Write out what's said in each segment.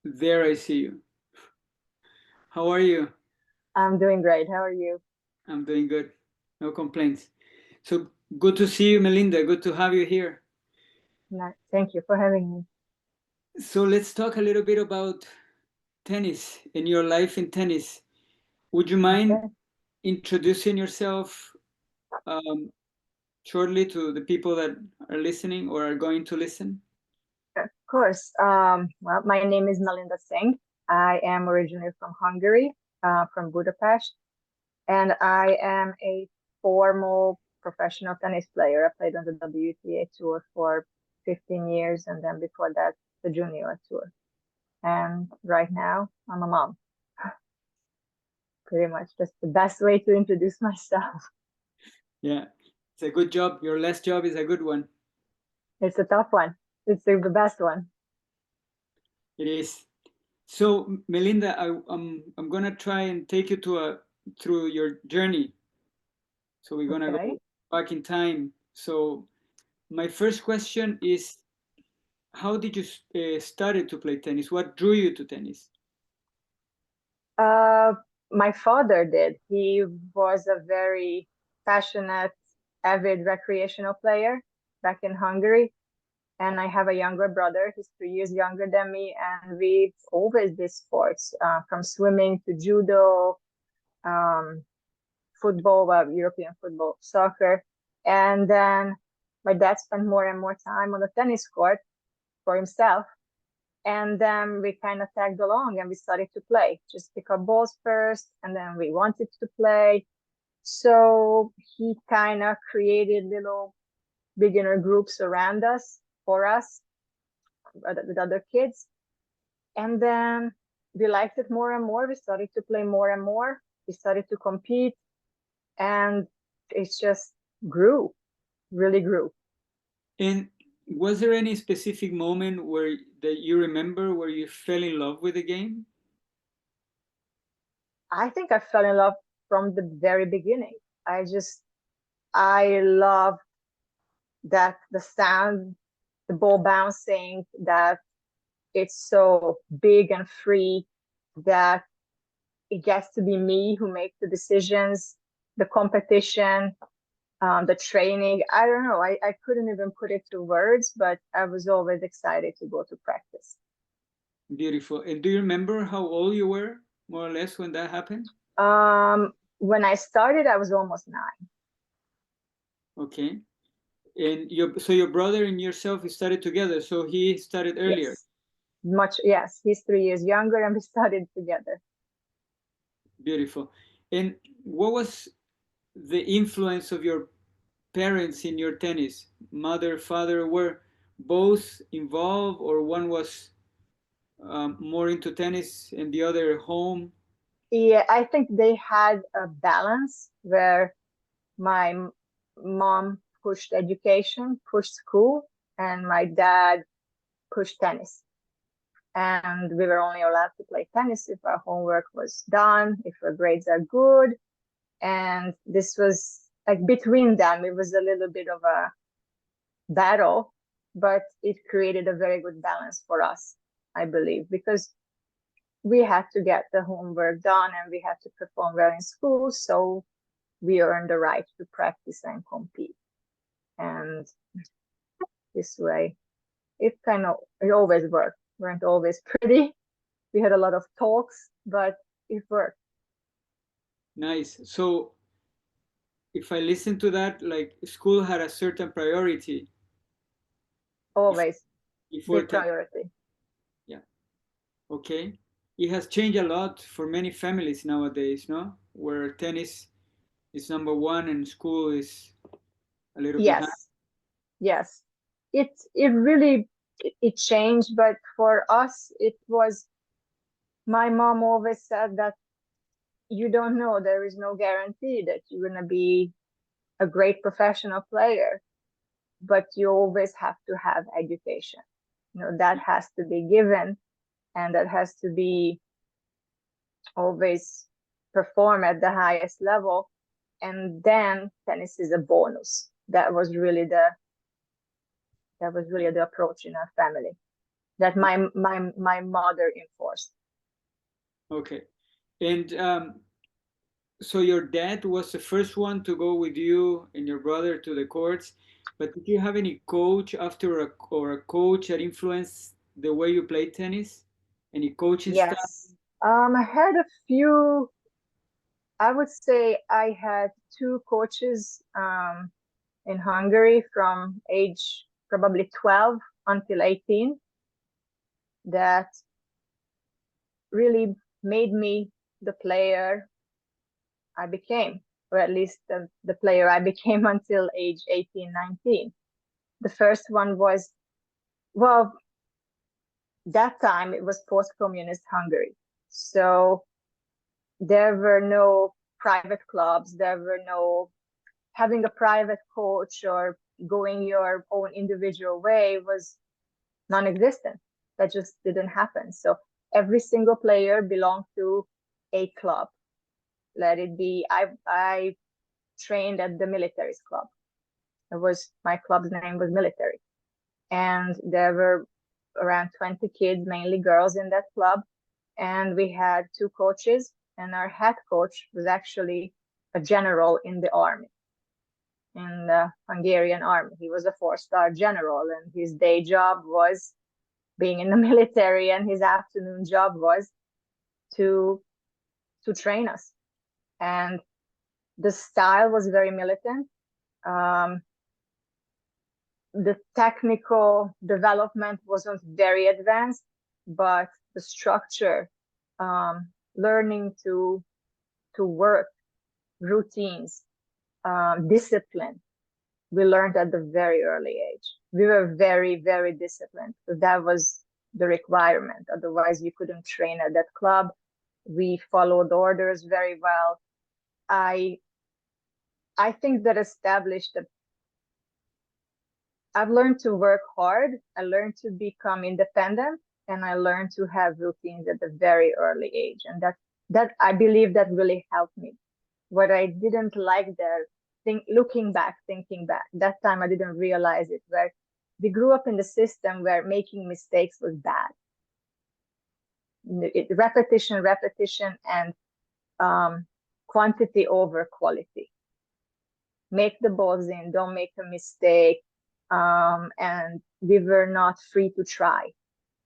There I see you. How are you? I'm doing great. How are you? I'm doing good. No complaints. So good to see you, Melinda. Good to have you here. Thank you for having me. So let's talk a little bit about tennis and your life in tennis. Would you mind Okay. introducing yourself um, shortly to the people that are listening or are going to listen? Of course. Well, my name is Melinda Czink. I am originally from Hungary, from Budapest, and I am a formal professional tennis player. I played on the WTA tour for 15 years, and then before that, the junior tour. And right now, I'm a mom. Pretty much just the best way to introduce myself. Yeah, it's a good job. Your last job is a good one. It's a tough one. It's the best one. It is. So, Melinda, I'm gonna try and take you to a through your journey. So we're gonna Okay. go back in time. So my first question is, how did you started to play tennis? What drew you to tennis? Uh, my father did. He was a very passionate, avid recreational player back in Hungary. And I have a younger brother. He's 3 years younger than me. And we've always did sports, from swimming to judo, um, football, European football, soccer. And then my dad spent more and more time on the tennis court for himself. And then we kind of tagged along and we started to play, just pick up balls first, and then we wanted to play. So he kind of created little beginner groups around us for us with other kids. And then we liked it more and more. We started to play more and more. We started to compete, and it just grew, really grew. And was there any specific moment where that you remember where you fell in love with the game? I think I fell in love from the very beginning. I love that the sound, the ball bouncing, that it's so big and free, that it gets to be me who makes the decisions, the competition, the training. I don't know. I couldn't even put it to words, but I was always excited to go to practice. Beautiful. And do you remember how old you were, more or less, when that happened? When I started, I was almost 9. Okay. And your brother and yourself you started together, so he started earlier. Yes, yes. He's 3 years younger, and we started together. Beautiful. And what was the influence of your parents in your tennis? Mother, father, were both involved, or one was more into tennis and the other home? Yeah, I think they had a balance where my mom pushed education, pushed school, and my dad pushed tennis. And we were only allowed to play tennis if our homework was done, if our grades are good. And this was like between them, it was a little bit of a battle, but it created a very good balance for us, I believe, because we had to get the homework done and we had to perform well in school. So we earned the right to practice and compete. And this way, it always worked. We weren't always pretty. We had a lot of talks, but it worked. Nice. So if I listen to that, like school had a certain priority bef- Always before big tennis. priority. Yeah. Okay. It has changed a lot for many families nowadays, no? Where tennis is number one and school is a little behind. Yes, yes. It really it changed, but for us, it was my mom always said that you don't know, there is no guarantee that you're gonna be a great professional player, but you always have to have education. That has to be given, and that has to be always perform at the highest level. And then tennis is a bonus. That was really the approach in our family. that my mother enforced. Okay. And so your dad was the first one to go with you and your brother to the courts, but did you have any coach after or a coach that influenced the way you played tennis? Any coaching style? Yes. I had a few, I would say I had two coaches in Hungary from age probably 12 until 18 that really made me the player I became, or at least the player I became until age 18, 19. The first one was, well, that time it was post-communist Hungary. So there were no private clubs, there were no having a private coach or going your own individual way was non-existent. That just didn't happen. So every single player belonged to a club. Let it be, I trained at the military's club. It was my club's name was military. And there were around 20 kids, mainly girls in that club. And we had two coaches, and our head coach was actually a general in the army, in the Hungarian army. He was a 4-star general, and his day job was being in the military, and his afternoon job was to train us. And the style was very militant. Um, the technical development wasn't very advanced, but the structure, learning to work, routines, discipline, we learned at the very early age. We were very, very disciplined. So that was the requirement. Otherwise, you couldn't train at that club. We followed orders very well. I think that established a I've learned to work hard. I learned to become independent, and I learned to have routines at a very early age. And that I believe that really helped me. What I didn't like there, looking back, thinking back, that time I didn't realize it. Where we grew up in the system where making mistakes was bad. Repetition, and quantity over quality. Make the balls in, don't make a mistake. And we were not free to try.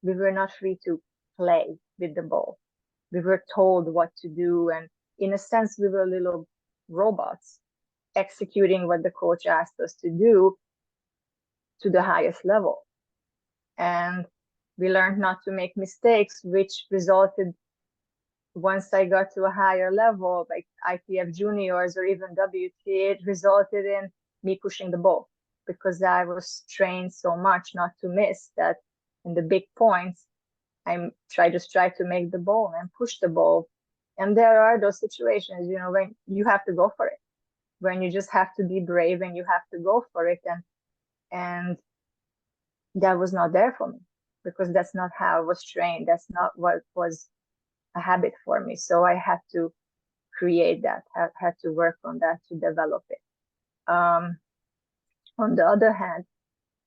We were not free to play with the ball. We were told what to do. And in a sense, we were little robots executing what the coach asked us to do to the highest level. And we learned not to make mistakes, which resulted, once I got to a higher level, like ITF juniors or even WTA, it resulted in me pushing the ball, because I was trained so much not to miss that in the big points, I try to make the ball and push the ball. And there are those situations, when you have to go for it, when you just have to be brave and you have to go for it. And that was not there for me, because that's not how I was trained. That's not what was a habit for me. So I had to create that, had to work on that to develop it. On the other hand,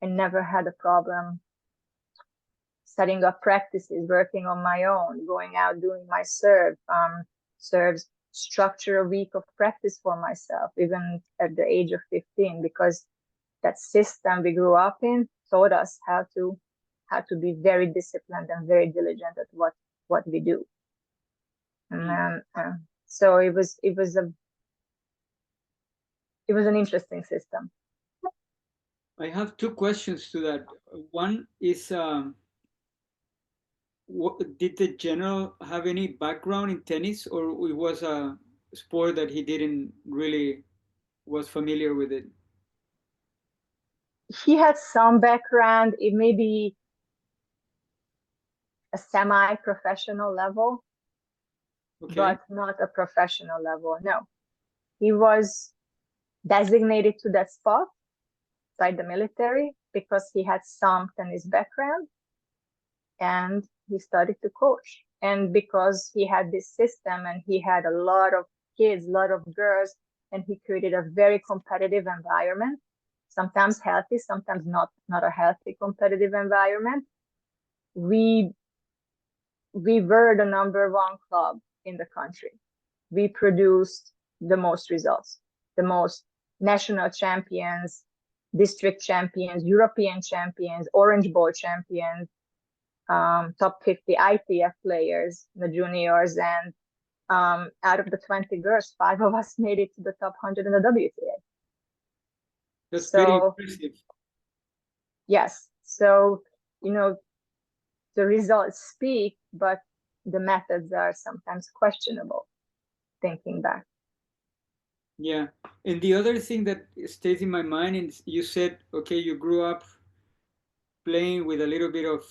I never had a problem setting up practices, working on my own, going out, doing my serves, structure a week of practice for myself, even at the age of 15, because that system we grew up in taught us how to be very disciplined and very diligent at what we do. And so it was an interesting system. I have two questions to that. One is, did the general have any background in tennis, or it was a sport that he didn't really was familiar with it? He had some background, it may be a semi-professional level, Okay. but not a professional level. No, he was designated to that spot by the military because he had some tennis background, and he started to coach. And because he had this system and he had a lot of kids, a lot of girls, and he created a very competitive environment, sometimes healthy, sometimes not a healthy competitive environment. we were the #1 club in the country. We produced the most results, the most national champions, district champions, European champions, Orange Bowl champions, top 50 ITF players, the juniors, and out of the 20 girls, 5 of us made it to the top 100 in the WTA. That's very So, impressive. yes. So, the results speak, but the methods are sometimes questionable, thinking back. Yeah. And the other thing that stays in my mind is you said, okay, you grew up playing with a little bit of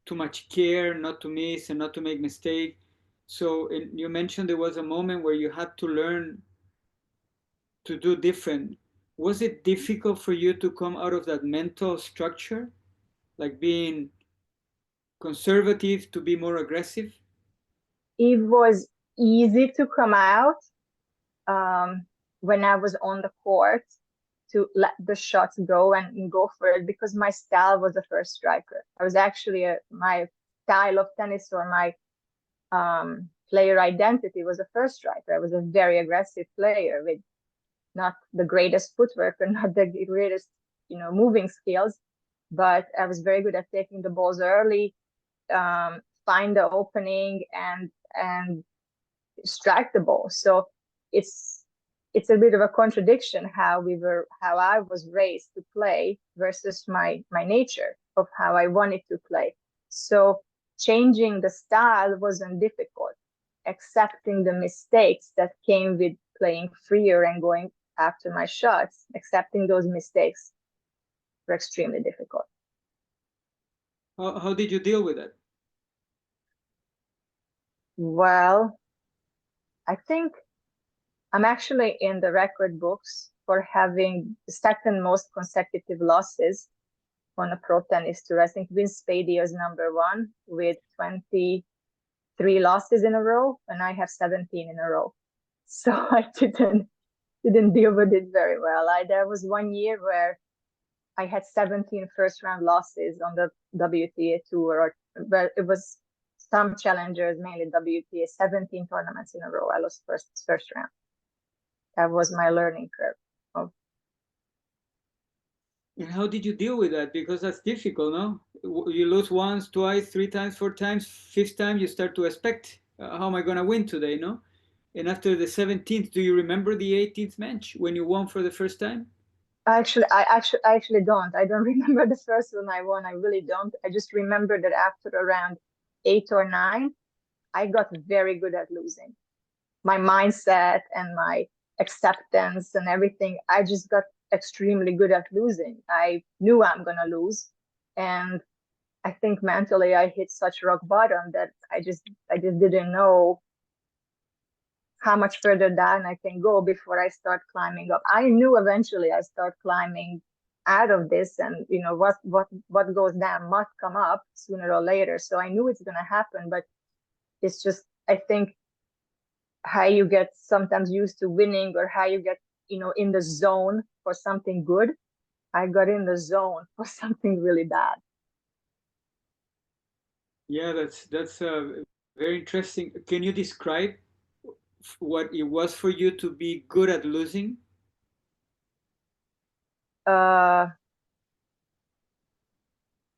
too much care, not to miss and not to make mistake. So you mentioned there was a moment where you had to learn to do different. Was it difficult for you to come out of that mental structure, like being conservative to be more aggressive? It was easy to come out when I was on the court to let the shots go and go for it, because my style was a first striker. I was actually my style of tennis, or my player identity was a first striker. I was a very aggressive player with not the greatest footwork and not the greatest, moving skills, but I was very good at taking the balls early, find the opening, and strike the ball. So it's a bit of a contradiction how I was raised to play versus my nature of how I wanted to play. So changing the style wasn't difficult. Accepting the mistakes that came with playing freer and going after my shots, accepting those mistakes were extremely difficult. How did you deal with it? Well, I think I'm actually in the record books for having the second most consecutive losses on a pro tennis tour. I think Vince Spady is #1 with 23 losses in a row, and I have 17 in a row. So I didn't deal with it very well. There was one year where I had 17 first-round losses on the WTA tour, but it was some challengers, mainly WTA, 17 tournaments in a row. I lost first round. That was my learning curve. And how did you deal with that? Because that's difficult, no? You lose once, twice, 3 times, 4 times, fifth time, you start to expect, how am I going to win today, no? And after the 17th, do you remember the 18th match when you won for the first time? I actually don't. I don't remember the first one I won. I really don't. I just remember that after around 8 or 9, I got very good at losing. My mindset and my acceptance and everything, I just got extremely good at losing. I knew I'm gonna lose, and I think mentally I hit such rock bottom that I just didn't know how much further down I can go before I start climbing up. I knew eventually I start climbing out of this, and what goes down must come up sooner or later. So I knew it's gonna happen, but it's just, I think, how you get sometimes used to winning, or how you get, in the zone for something good. I got in the zone for something really bad. Yeah, that's very interesting. Can you describe what it was for you to be good at losing? Uh,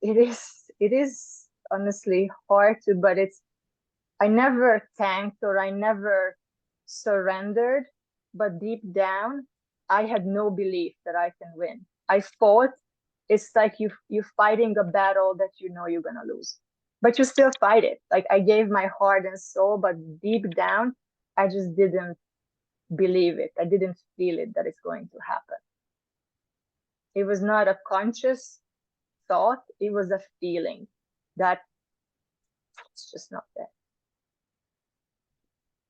it is honestly hard to, but I never tanked, or I never surrendered, but deep down, I had no belief that I can win. I fought. It's like you fighting a battle that you know you're gonna lose, but you still fight it. Like, I gave my heart and soul, but deep down, I just didn't believe it. I didn't feel it that it's going to happen. It was not a conscious thought. It was a feeling that it's just not there.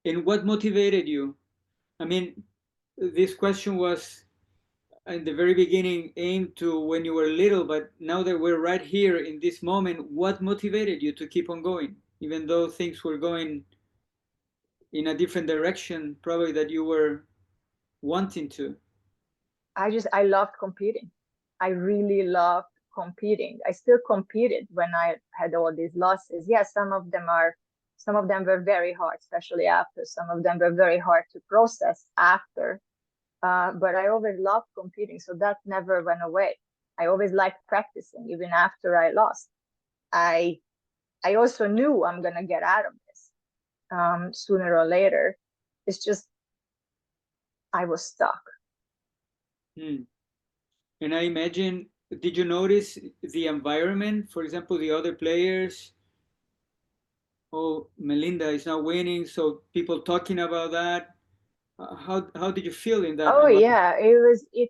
And what motivated you? I mean, this question was in the very beginning aimed to when you were little, but now that we're right here in this moment, what motivated you to keep on going, even though things were going in a different direction, probably that you were wanting to? I loved competing. I really loved competing. I still competed when I had all these losses. Yes, some of them were very hard, especially after. Some of them were very hard to process after. But I always loved competing, so that never went away. I always liked practicing, even after I lost. I also knew I'm gonna get out of this sooner or later. It's just I was stuck. Hmm. And I imagine, did you notice the environment? For example, the other players. Oh, Melinda is now winning, so people talking about that. How did you feel in that Oh environment? yeah,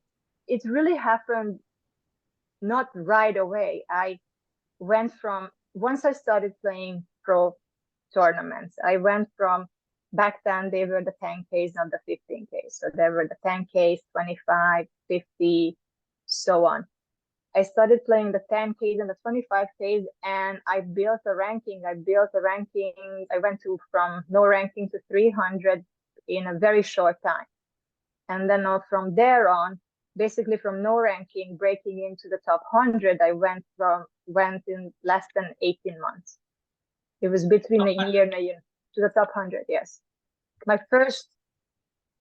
it really happened not right away. I went from once I started playing pro tournaments, I went from back then they were the 10Ks, not the 15Ks. So there were the 10Ks, 25, 50, so on. I started playing the 10Ks and the 25Ks, and I built a ranking. I went to from no ranking to 300 in a very short time. And then from there on, basically from no ranking breaking into the top 100, I went in less than 18 months. It was between a year and a year to the top 100. Yes, my first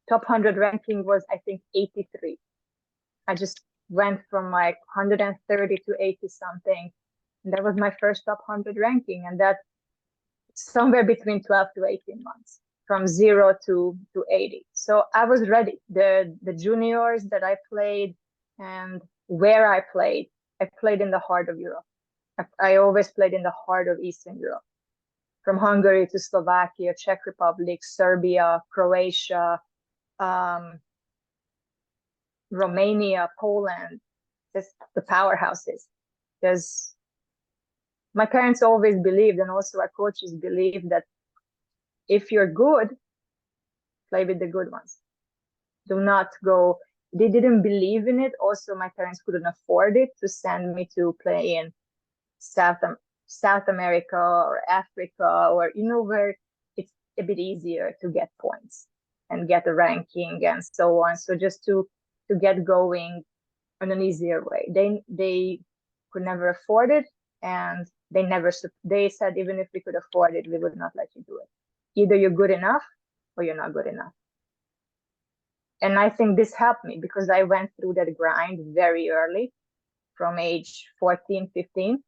top 100 ranking was, I think, 83. I just went from like 130 to 80 something, and that was my first top 100 ranking, and that somewhere between 12 to 18 months from 0 to 80. So I was ready. The juniors that I played and where I played in the heart of Europe. I always played in the heart of Eastern Europe, from Hungary to Slovakia, Czech Republic, Serbia, Croatia, Romania, Poland, just the powerhouses. Because my parents always believed, and also our coaches believed, that if you're good, play with the good ones. Do not go. They didn't believe in it. Also, my parents couldn't afford it to send me to play in South America or Africa, or where it's a bit easier to get points and get a ranking and so on. So just to get going on an easier way. They could never afford it, and they said even if we could afford it, we would not let you do it. Either you're good enough or you're not good enough. And I think this helped me because I went through that grind very early, from age 14, 15,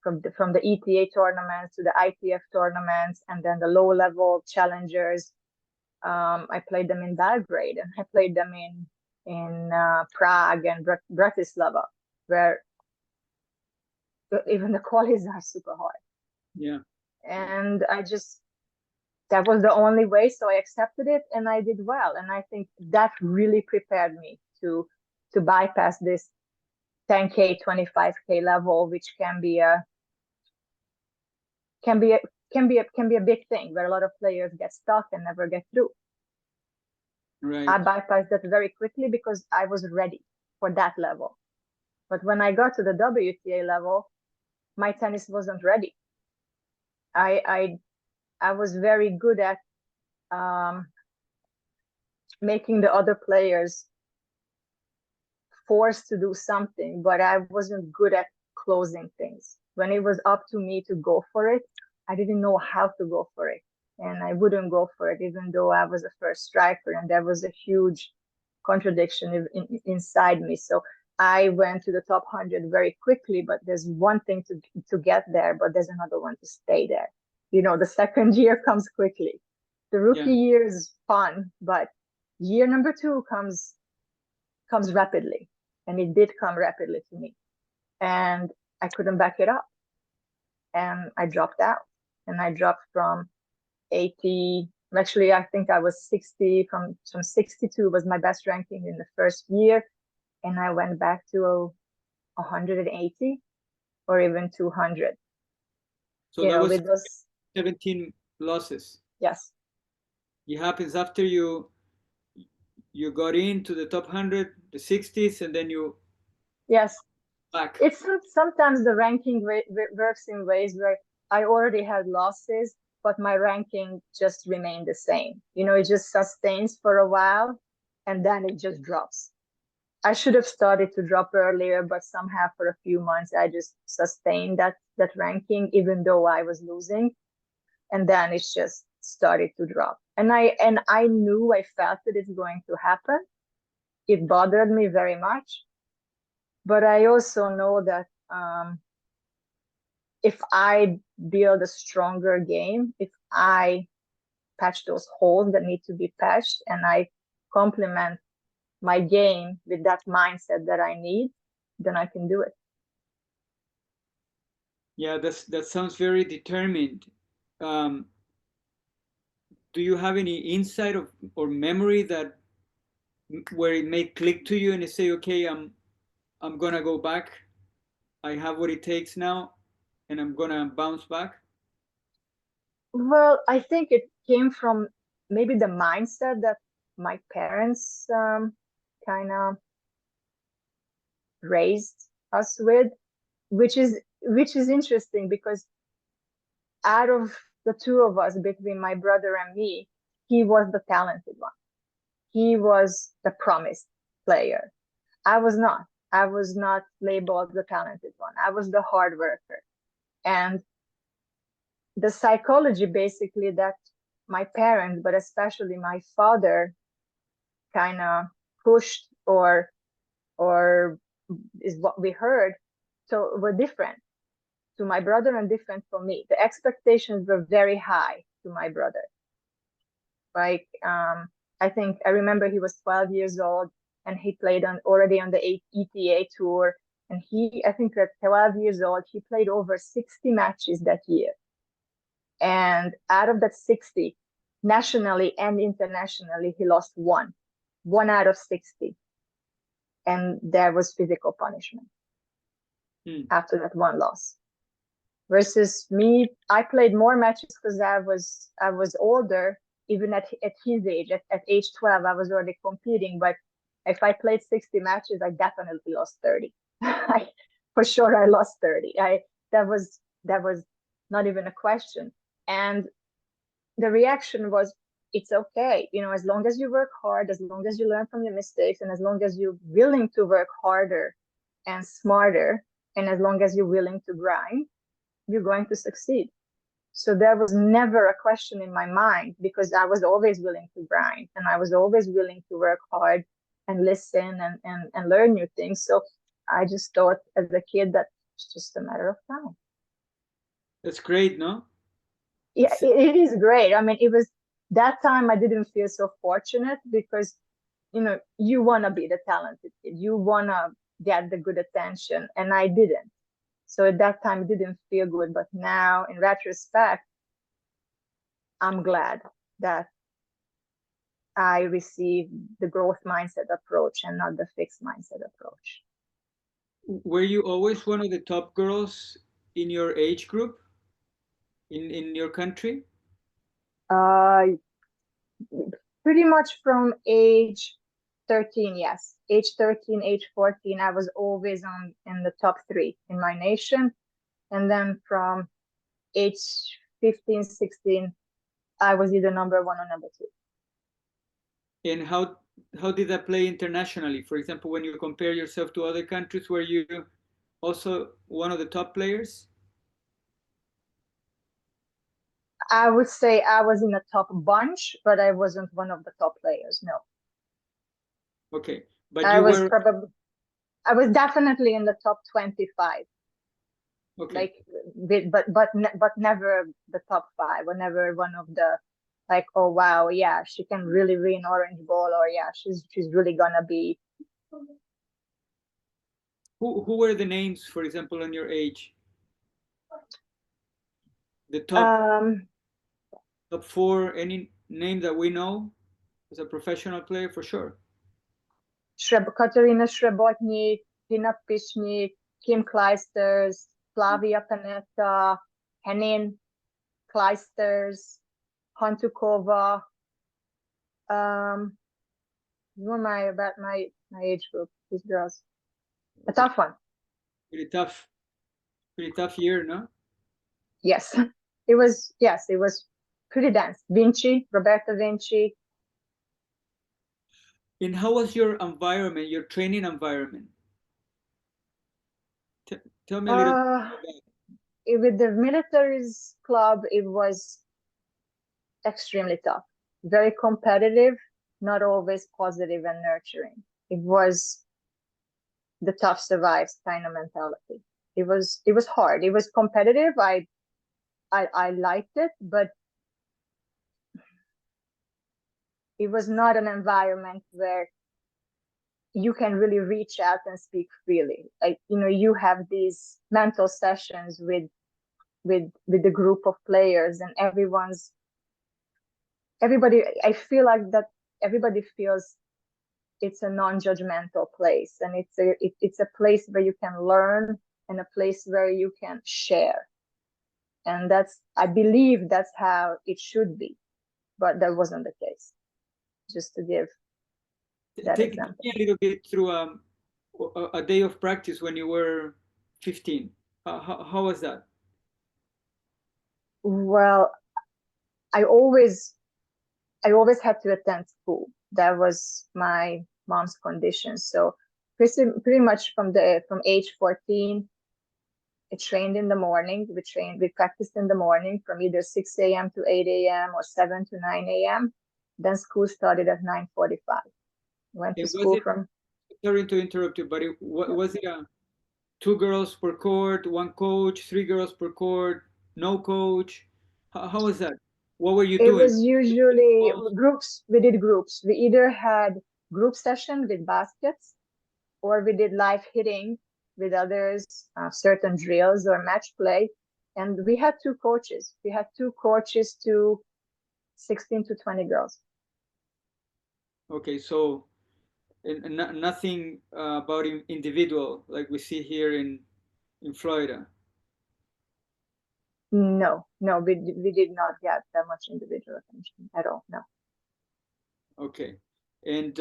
from the ETA tournaments to the ITF tournaments, and then the low level challengers. I played them in Belgrade, and I played them in Prague and Bratislava, where even the qualies are super hard. Yeah. And that was the only way, so I accepted it and I did well. And I think that really prepared me to bypass this 10K, 25K level, which can be a big thing where a lot of players get stuck and never get through. Right. I bypassed that very quickly because I was ready for that level. But when I got to the WTA level, my tennis wasn't ready. I was very good at making the other players forced to do something, but I wasn't good at closing things. When it was up to me to go for it, I didn't know how to go for it. And I wouldn't go for it, even though I was a first striker. And there was a huge contradiction inside me. So I went to the top 100 very quickly, but there's one thing to get there, but there's another one to stay there. The second year comes quickly. The rookie year is fun, but year number 2 comes rapidly. And it did come rapidly to me. And I couldn't back it up. And I dropped out. And I dropped from 80. Actually, I think I was 60. From 62 was my best ranking in the first year. And I went back to 180 or even 200. So that was with those 17 losses. Yes. It happens after you got into the top 100, the 60s, and then you Yes. back. It's sometimes the ranking works in ways where I already had losses, but my ranking just remained the same. It just sustains for a while, and then it just drops. I should have started to drop earlier, but somehow for a few months I just sustained that ranking, even though I was losing. And then it just started to drop. And I knew, I felt that it's going to happen. It bothered me very much. But I also know that if I build a stronger game, if I patch those holes that need to be patched, and I complement my game with that mindset that I need, then I can do it. Yeah, that sounds very determined. Do you have any insight of or memory that where it may click to you and you say, okay, I'm gonna go back. I have what it takes now, and I'm gonna bounce back. Well, I think it came from maybe the mindset that my parents kind of raised us with, which is interesting because out of the two of us, between my brother and me, he was the talented one. He was the promised player. I was not. I was not labeled the talented one. I was the hard worker. And the psychology basically that my parents, but especially my father, kind of pushed or is what we heard. So were different to my brother and different for me. The expectations were very high to my brother. Like I think I remember he was 12 years old and he played already on the ETA tour. And I think at 12 years old, he played over 60 matches that year. And out of that 60, nationally and internationally, he lost one out of 60. And there was physical punishment after that one loss. Versus me, I played more matches because I was older, even at his age. At age 12, I was already competing. But if I played 60 matches, I definitely lost 30. For sure, I lost 30. That was not even a question. And the reaction was, it's okay. As long as you work hard, as long as you learn from your mistakes, and as long as you're willing to work harder and smarter, and as long as you're willing to grind, you're going to succeed. So there was never a question in my mind because I was always willing to grind and I was always willing to work hard and listen and learn new things. So I just thought as a kid that it's just a matter of time. That's great, no? Yeah, it is great. I mean, it was that time I didn't feel so fortunate because, you want to be the talented kid. You want to get the good attention. And I didn't. So at that time, it didn't feel good. But now, in retrospect, I'm glad that I received the growth mindset approach and not the fixed mindset approach. Were you always one of the top girls in your age group in your country? Uh, Pretty much from age 13, yes. Age 13, age 14, I was always in the top 3 in my nation. And then from age 15, 16, I was either number 1 or number 2. And how did that play internationally? For example, when you compare yourself to other countries, were you also one of the top players? I would say I was in a top bunch, but I wasn't one of the top players. No. Okay, but I you was were probably I was definitely in the top 25. okay. Like, but never the top 5, or never one of the, like, oh wow, yeah, she can really win orange ball, or yeah, she's really gonna be. Who were the names, for example, on your age? The Um, top 4, any name that we know as a professional player for sure. Katarina Srebotnik, Tina Pichnik, Kim Kleisters, Flavia Panetta, Henin Kleisters, Hantukova. Who am I about my age group? These girls. A tough one. Pretty tough year, no? Yes. It was, yes, it was pretty dense. Vinci, Roberta Vinci. And how was your environment, your training environment? T Tell me a little bit Uh, about that. with the military's club, it was extremely tough, very competitive, not always positive and nurturing. It was the tough survives kind of mentality. It was hard. It was competitive. I liked it, but it was not an environment where you can really reach out and speak freely. Like, you have these mental sessions with the group of players, and everybody, I feel like that everybody feels it's a non-judgmental place, and it's a place where you can learn, and a place where you can share. And I believe that's how it should be, but that wasn't the case. Just to give that Take example. me a little bit through a day of practice when you were 15. How was that? Well, I always I always had to attend school. That was my mom's condition. So pretty much from age 14, I trained in the morning. We practiced in the morning from either 6 a.m. to 8 a.m. or 7 to 9 a.m. Then school started at 9:45. Went to And was school it, from sorry to interrupt you, but was it two girls per court, one coach, three girls per court, no coach? How was that? What were you It doing? was usually groups. We did groups. We either had group session with baskets, or we did live hitting with others, certain drills or match play. And we had two coaches. We had two coaches to 16 to 20 girls. Okay, so nothing about individual like we see here in Florida. No, no, we did not get that much individual attention at all. No. Okay, and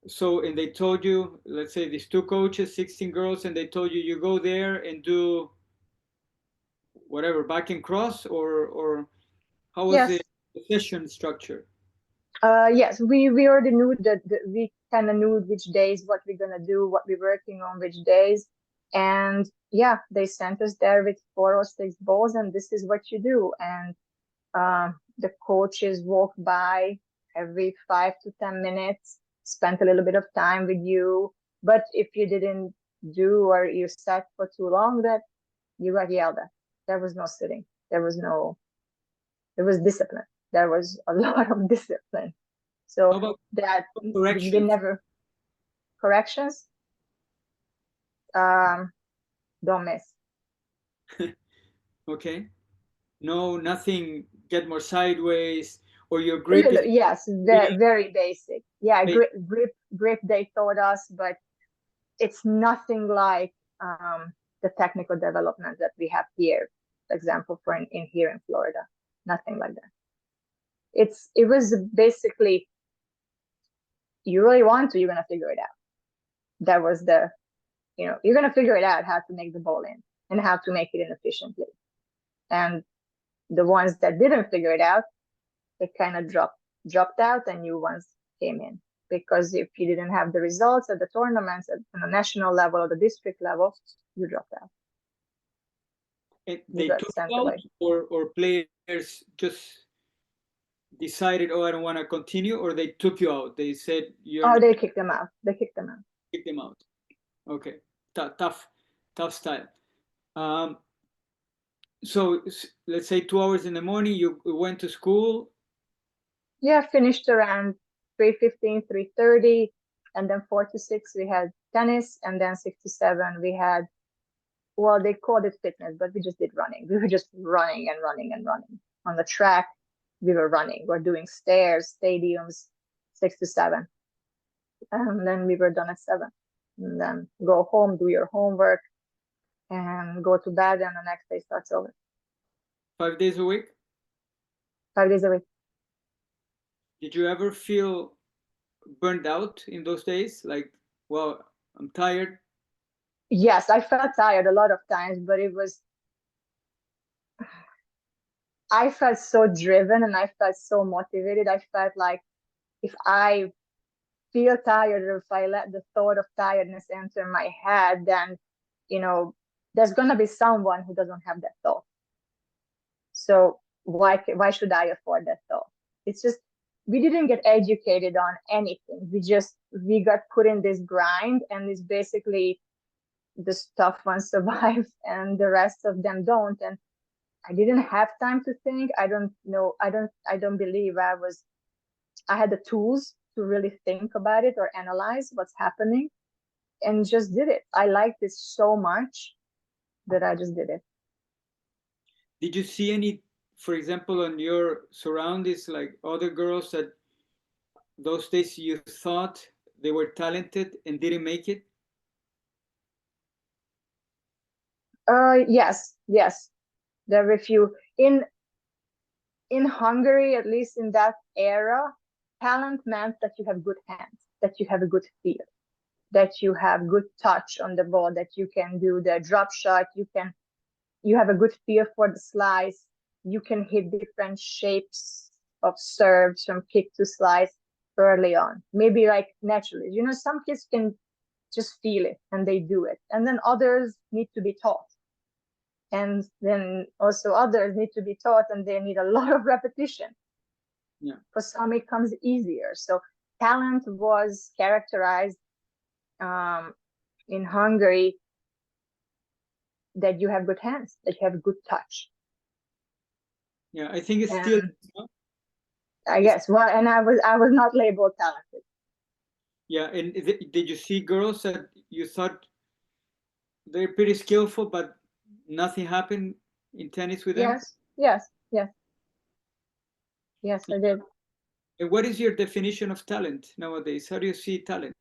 so and they told you, let's say these two coaches, 16 girls, and they told you you go there and do whatever back and cross, or how was Yes. the session structure? Yes, we already knew that we kind of knew which days what we're gonna do, what we're working on, which days, and yeah, they sent us there with 4 or 6 balls, and this is what you do. And the coaches walk by every 5 to 10 minutes, spent a little bit of time with you. But if you didn't do, or you sat for too long, that you got yelled at. There was no sitting. There was discipline. There was a lot of discipline. How So about that we corrections? never corrections. Um, don't miss. Okay, no, nothing. Get more sideways, or your grip is Yes, really very basic. Yeah, big. grip. They taught us, but it's nothing like the technical development that we have here. For example, for in here in Florida, nothing like that. It was basically, you really want to, you're gonna figure it out. That was you're gonna figure it out how to make the ball in and how to make it in efficiently. And the ones that didn't figure it out, they kind of dropped out, and new ones came in. Because if you didn't have the results at the tournaments at the national level or the district level, you dropped out. And You they got took sent you out, away. or players just decided, oh, I don't want to continue, or they took you out. They said you're Oh, not, they kicked them out. They kicked them out. kick them out. Okay, tough, tough style. Um, so let's say 2 hours in the morning, you went to school. Yeah, finished around 3:15, 3:30, and then 4 to 6 we had tennis, and then 6 to 7 we had, well, they called it fitness, but we just did running. We were just running and running and running on the track. We were running. We're doing stairs, stadiums, 6 to 7, and then we were done at 7. And then go home, do your homework, and go to bed, and the next day starts over. 5 days a week. 5 days a week. Did you ever feel burned out in those days? Like, well, I'm tired. Yes, I felt tired a lot of times, but I felt so driven, and I felt so motivated. I felt like if I feel tired, or if I let the thought of tiredness enter my head, then, there's going to be someone who doesn't have that thought. So why should I afford that thought? It's just, we didn't get educated on anything. We got put in this grind, and it's basically the tough ones survive and the rest of them don't. And I didn't have time to think. I don't know. I don't believe I had the tools to really think about it or analyze what's happening, and just did it. I liked it so much that I just did it. Did you see any, for example, on your surroundings, like other girls that those days you thought they were talented and didn't make it? Yes, yes. There were a few in Hungary, at least in that era. Talent meant that you have good hands, that you have a good feel, that you have good touch on the ball, that you can do the drop shot, you have a good feel for the slice, you can hit different shapes of serves from kick to slice early on. Maybe like naturally. Some kids can just feel it and they do it. And then others need to be taught. And then also others need to be taught, and they need a lot of repetition. Yeah. For some, it comes easier. So talent was characterized in Hungary that you have good hands, that you have good touch. Yeah, I think it's and still. I guess. Well, and I was not labeled talented. Yeah, and did you see girls that you thought they're pretty skillful, but nothing happened in tennis with them? Yes, I did. And what is your definition of talent nowadays? How do you see talent?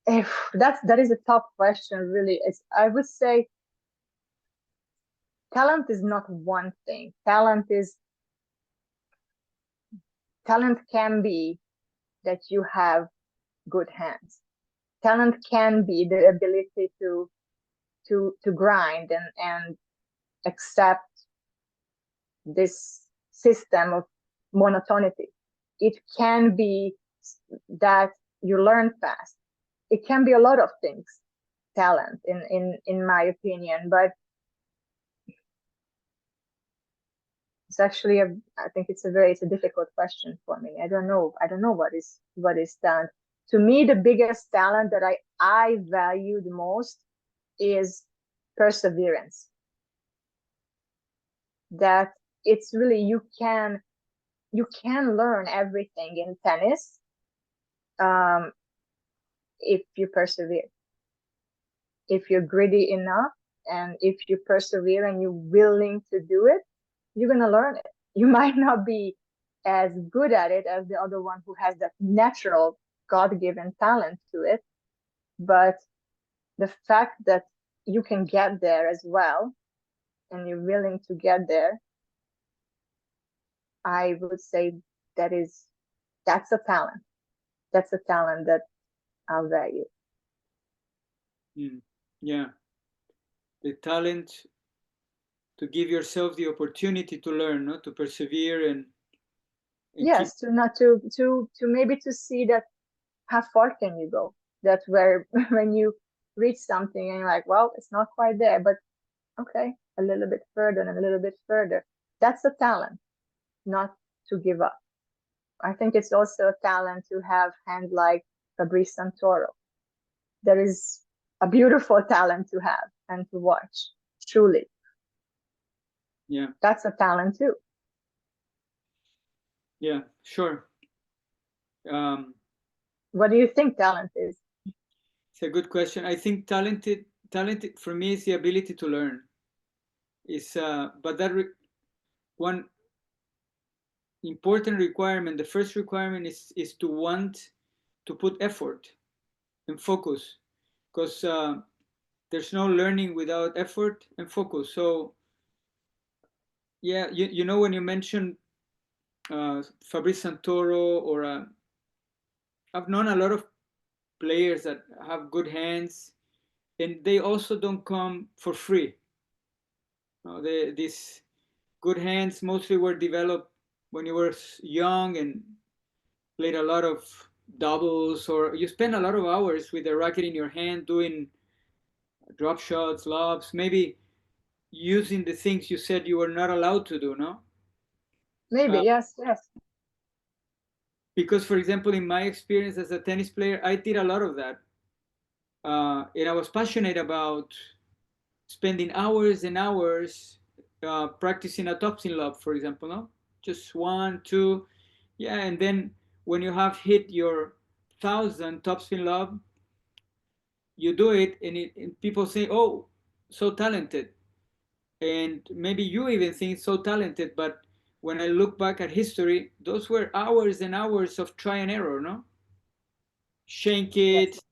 That is a tough question, really. I would say talent is not one thing. Talent can be that you have good hands. Talent can be the ability to grind and accept this system of monotonity. It can be that you learn fast. It can be a lot of things, talent, in my opinion. But I think it's a difficult question for me. I don't know what is talent. To me, the biggest talent that I value the most is perseverance. That it's really, you can learn everything in tennis if you persevere, if you're gritty enough, and if you persevere and you're willing to do it, you're going to learn it. You might not be as good at it as the other one who has that natural God-given talent to it, but the fact that you can get there as well, and you're willing to get there, I would say that's a talent. That's a talent that I'll value. Yeah, the talent to give yourself the opportunity to learn, no? To persevere and yes, keep. to not to maybe to see that how far can you go, that where when you reach something and you're like, well, it's not quite there, but okay, a little bit further and a little bit further. That's a talent, not to give up. I think it's also a talent to have hands like Fabrice Santoro. There is a beautiful talent to have and to watch, truly. Yeah, that's a talent too. Yeah, sure. What do you think talent is? It's a good question. I think talented for me is the ability to learn. Is but that one important requirement. The first requirement is to want to put effort and focus, because there's no learning without effort and focus. So yeah, you know, when you mentioned Fabrice Santoro, or I've known a lot of players that have good hands, and they also don't come for free. These good hands mostly were developed when you were young and played a lot of doubles, or you spent a lot of hours with the racket in your hand doing drop shots, lobs, maybe using the things you said you were not allowed to do, no? Maybe, Uh, yes, yes. because, for example, in my experience as a tennis player, I did a lot of that. And I was passionate about spending hours and hours practicing a topspin lob, for example, no? Just one, two, yeah, and then when you have hit your 1,000 topspin lob, you do it, and people say, "Oh, so talented," and maybe you even think so talented, but when I look back at history, those were hours and hours of try and error, no? Shank Yes, it,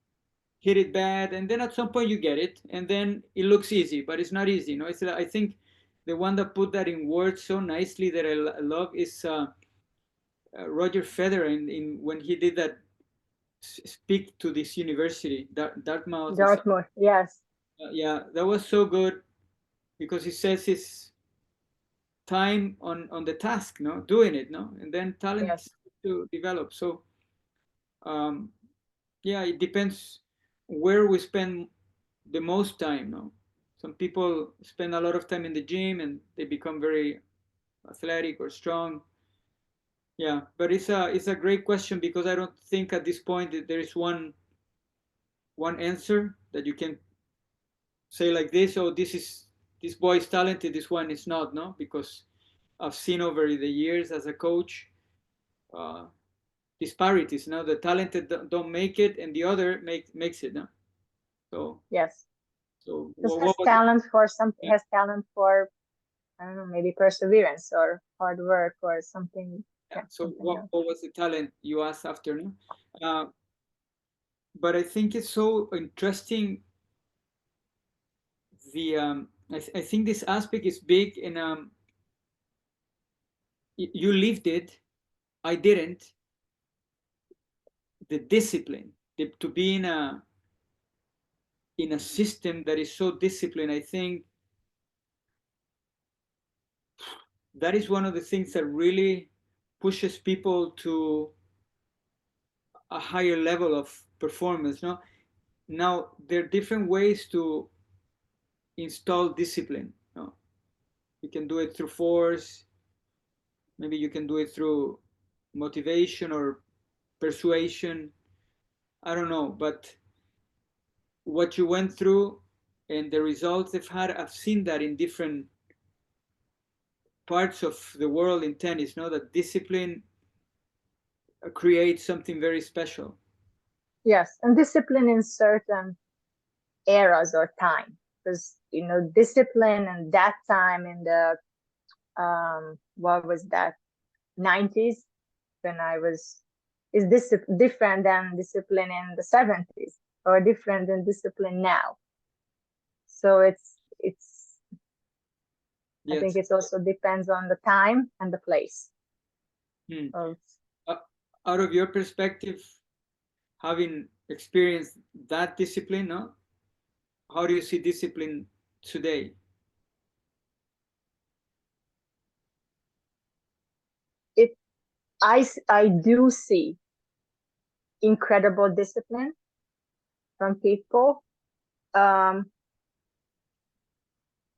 hit it bad, and then at some point you get it, and then it looks easy, but it's not easy, no? It's, I think the one that put that in words so nicely that I love is Roger Federer in when he did that speak to this university, Dartmouth, or something. Dartmoor, yes, Yeah, that was so good because he says his time on the task, no, doing it, no, and then talent yes, to develop. So um, yeah, it depends where we spend the most time, no. Some people spend a lot of time in the gym and they become very athletic or strong. Yeah, but it's a great question because I don't think at this point that there is one answer that you can say like this. Oh, this boy is talented, this one is not, no, because I've seen over the years as a coach uh, disparities. Now the talented don't make it, and the other makes it. No, so yes. so Just what was it? Yeah, has talent for, I don't know, maybe perseverance or hard work or something. yeah. Yeah, So something what else. what was the talent you asked after? No, uh, but I think it's so interesting. I think this aspect is big, and you lived it. I didn't. The discipline, to be in a system that is so disciplined. I think that is one of the things that really pushes people to a higher level of performance. No, now there are different ways to install discipline. No, you can do it through force. Maybe you can do it through motivation or persuasion. I don't know, but what you went through and the results they've had, I've seen that in different parts of the world in tennis. No, that discipline creates something very special. Yes, and discipline in certain eras or time, because discipline in that time in the what was that, 90s, when I was, is this different than discipline in the 70s or different than discipline now. So it's I think Yes. it also depends on the time and the place Hmm. of. Uh, Out of your perspective, having experienced that discipline, no? How do you see discipline today? It I do see incredible discipline from people, um,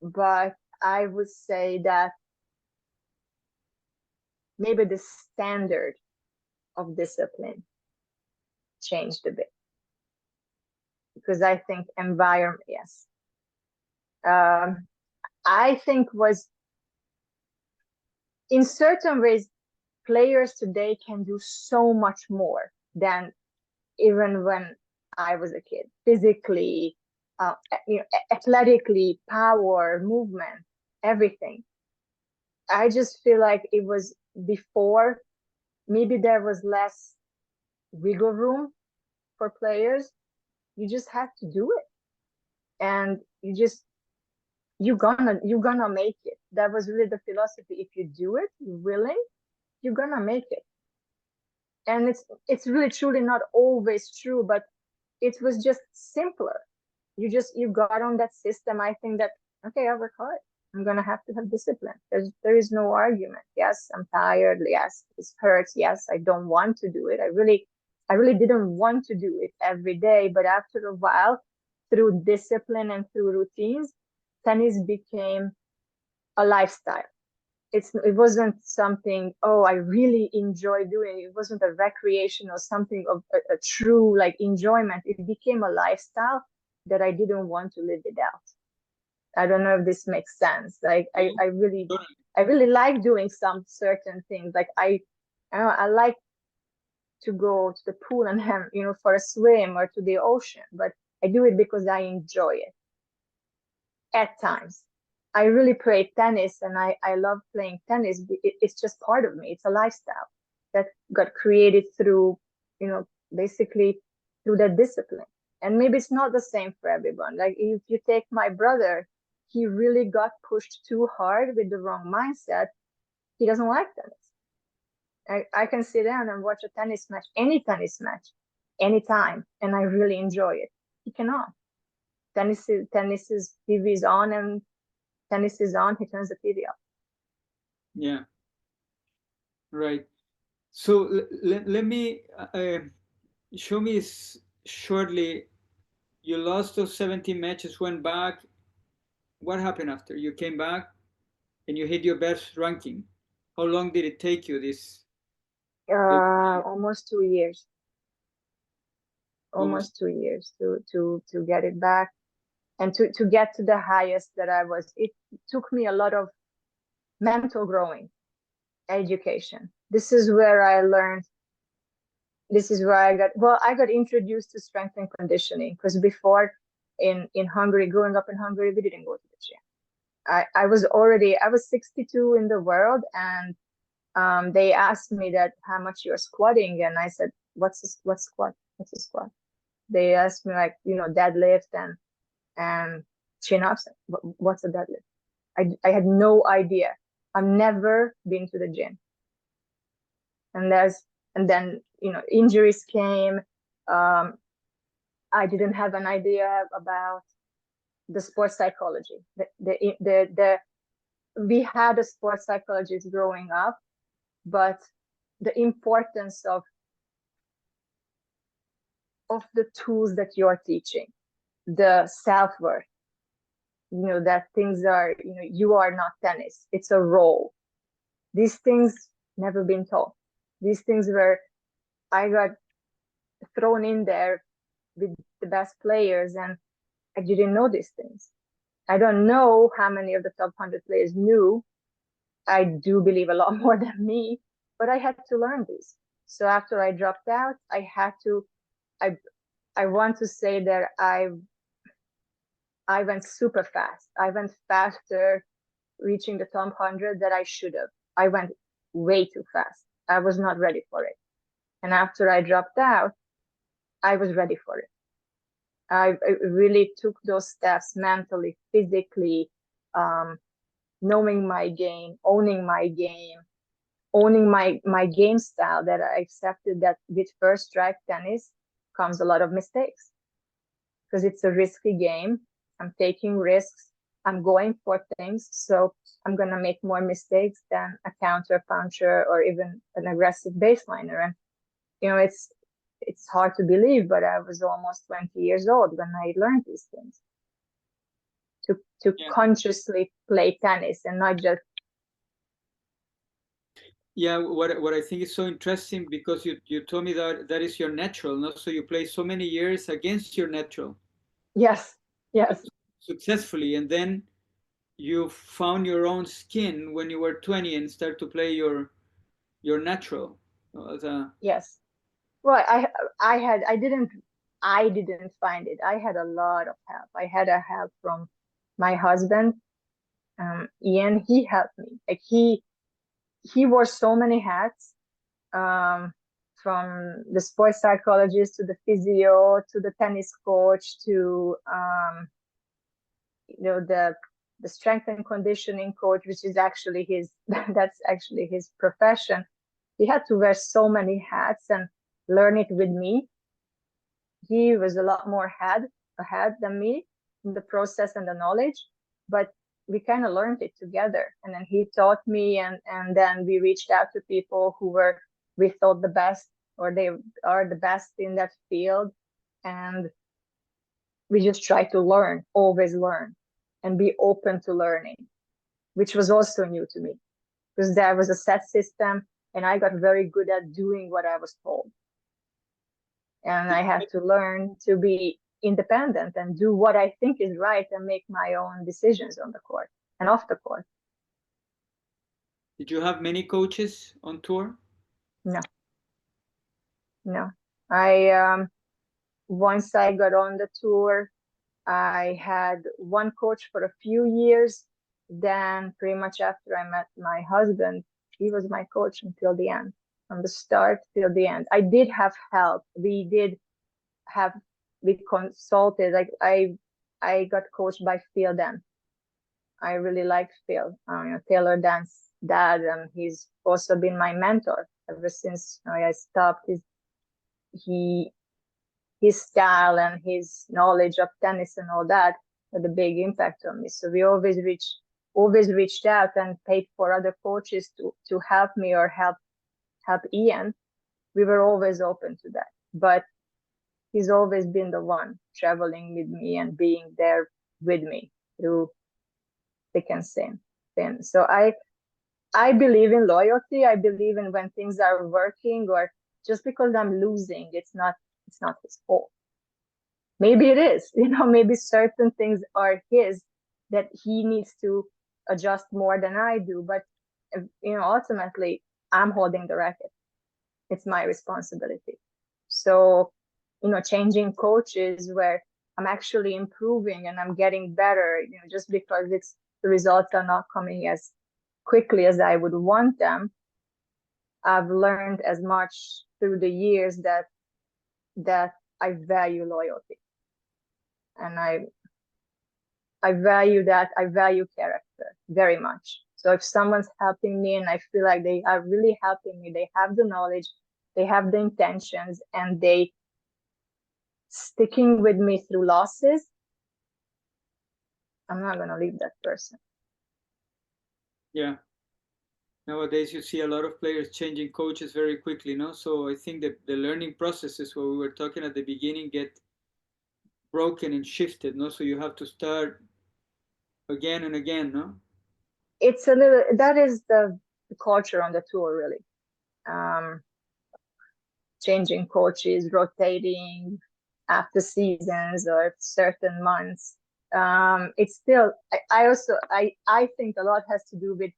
but I would say that maybe the standard of discipline changed a bit, because I think environment, yes, um, I think was, in certain ways, players today can do so much more than even when I was a kid. Physically, athletically, power, movement, everything. I just feel like it was before. Maybe there was less wiggle room for players. You just had to do it, and you're gonna make it. That was really the philosophy. If you do it, you're willing, you're gonna make it. And it's really truly not always true, but it was just simpler. You got on that system. I think that, okay, I'll work hard. I'm gonna have to have discipline. There is no argument. Yes, I'm tired. Yes, this hurts. Yes, I don't want to do it. I really didn't want to do it every day. But after a while, through discipline and through routines, tennis became a lifestyle. It wasn't something, oh, I really enjoy doing. It wasn't a recreation or something of a true like enjoyment. It became a lifestyle that I didn't want to live without. I don't know if this makes sense. Like I really like doing some certain things. Like I like to go to the pool and have, for a swim or to the ocean, but I do it because I enjoy it at times. I really play tennis and I love playing tennis. It's just part of me. It's a lifestyle that got created through, basically through that discipline. And maybe it's not the same for everyone. Like if you take my brother, he really got pushed too hard with the wrong mindset. He doesn't like tennis. I can sit down and watch a tennis match, any tennis match, anytime, and I really enjoy it. He cannot. Tennis is TV is on and tennis is on, he turns the TV off. Yeah, right. So let me show me shortly. You lost those 17 matches, went back. What happened after? You came back and you hit your best ranking. How long did it take you? Almost 2 years. Almost. Almost 2 years to get it back and to get to the highest that I was. It took me a lot of mental growing, education. This is where I learned. This is where I got introduced to strength and conditioning, because before in Hungary, growing up in Hungary, we didn't go to the gym. I was 62 in the world, and they asked me that how much you're squatting, and I said, what's squat? What's a squat? They asked me like, deadlift and chin ups. What's a deadlift? I had no idea. I've never been to the gym. And then, injuries came. I didn't have an idea about the sports psychology. We had a sports psychologist growing up, but the importance of the tools that you're teaching, the self-worth, that things are, you are not tennis. It's a role. These things never been taught. These things were, I got thrown in there with the best players, and I didn't know these things. I don't know how many of the top 100 players knew. I do believe a lot more than me, but I had to learn this. So after I dropped out, I want to say that I went super fast. I went faster reaching the top 100 that I should have. I went way too fast. I was not ready for it. And after I dropped out, I was ready for it. I really took those steps mentally, physically, knowing my game, owning my game, owning my game style, that I accepted that with first strike tennis comes a lot of mistakes, because it's a risky game. I'm taking risks. I'm going for things. So I'm going to make more mistakes than a counter puncher or even an aggressive baseliner. And, it's hard to believe, but I was almost 20 years old when I learned these things. To consciously play tennis and not just. Yeah, what I think is so interesting, because you told me that is your natural, no? So you play so many years against your natural. Yes. Successfully, and then you found your own skin when you were 20 and start to play your natural. Yes. Well, I didn't find it. I had a lot of help. I had a help from my husband, Ian. He helped me. Like he wore so many hats, from the sports psychologist to the physio to the tennis coach to the strength and conditioning coach, which is actually his that's actually his profession. He had to wear so many hats and learn it with me. He was a lot more ahead than me in the process and the knowledge, but we kind of learned it together. And then he taught me, and then we reached out to people who were, we thought the best, or they are the best in that field. And we just try to learn, always learn, and be open to learning, which was also new to me, because there was a set system and I got very good at doing what I was told. And I had to learn to be independent and do what I think is right and make my own decisions on the court and off the court. Did you have many coaches on tour? No, no. I once I got on the tour, I had one coach for a few years. Then pretty much after I met my husband, he was my coach until the end, from the start till the end. I did have help. We consulted. Like I got coached by Phil then. I really liked Phil, Taylor Dan's dad, and he's also been my mentor ever since I stopped. His style and his knowledge of tennis and all that had a big impact on me. So we always reached out and paid for other coaches to help me or help Ian. We were always open to that. But he's always been the one traveling with me and being there with me through thick and thin. So I believe in loyalty. I believe in when things are working, or just because I'm losing, it's not his fault. Maybe it is, maybe certain things are his that he needs to adjust more than I do. But, ultimately, I'm holding the racket. It's my responsibility. So, changing coaches where I'm actually improving and I'm getting better, just because the results are not coming as quickly as I would want them. I've learned as much through the years that I value loyalty, and I value that. I value character very much. So if someone's helping me and I feel like they are really helping me, they have the knowledge, they have the intentions, and they sticking with me through losses, I'm not going to leave that person. Yeah. Nowadays, you see a lot of players changing coaches very quickly, no? So I think that the learning processes, what we were talking at the beginning, get broken and shifted, no? So you have to start again and again, no? It's a little, that is the culture on the tour, really. Changing coaches, rotating after seasons or certain months. It's still, I think a lot has to do with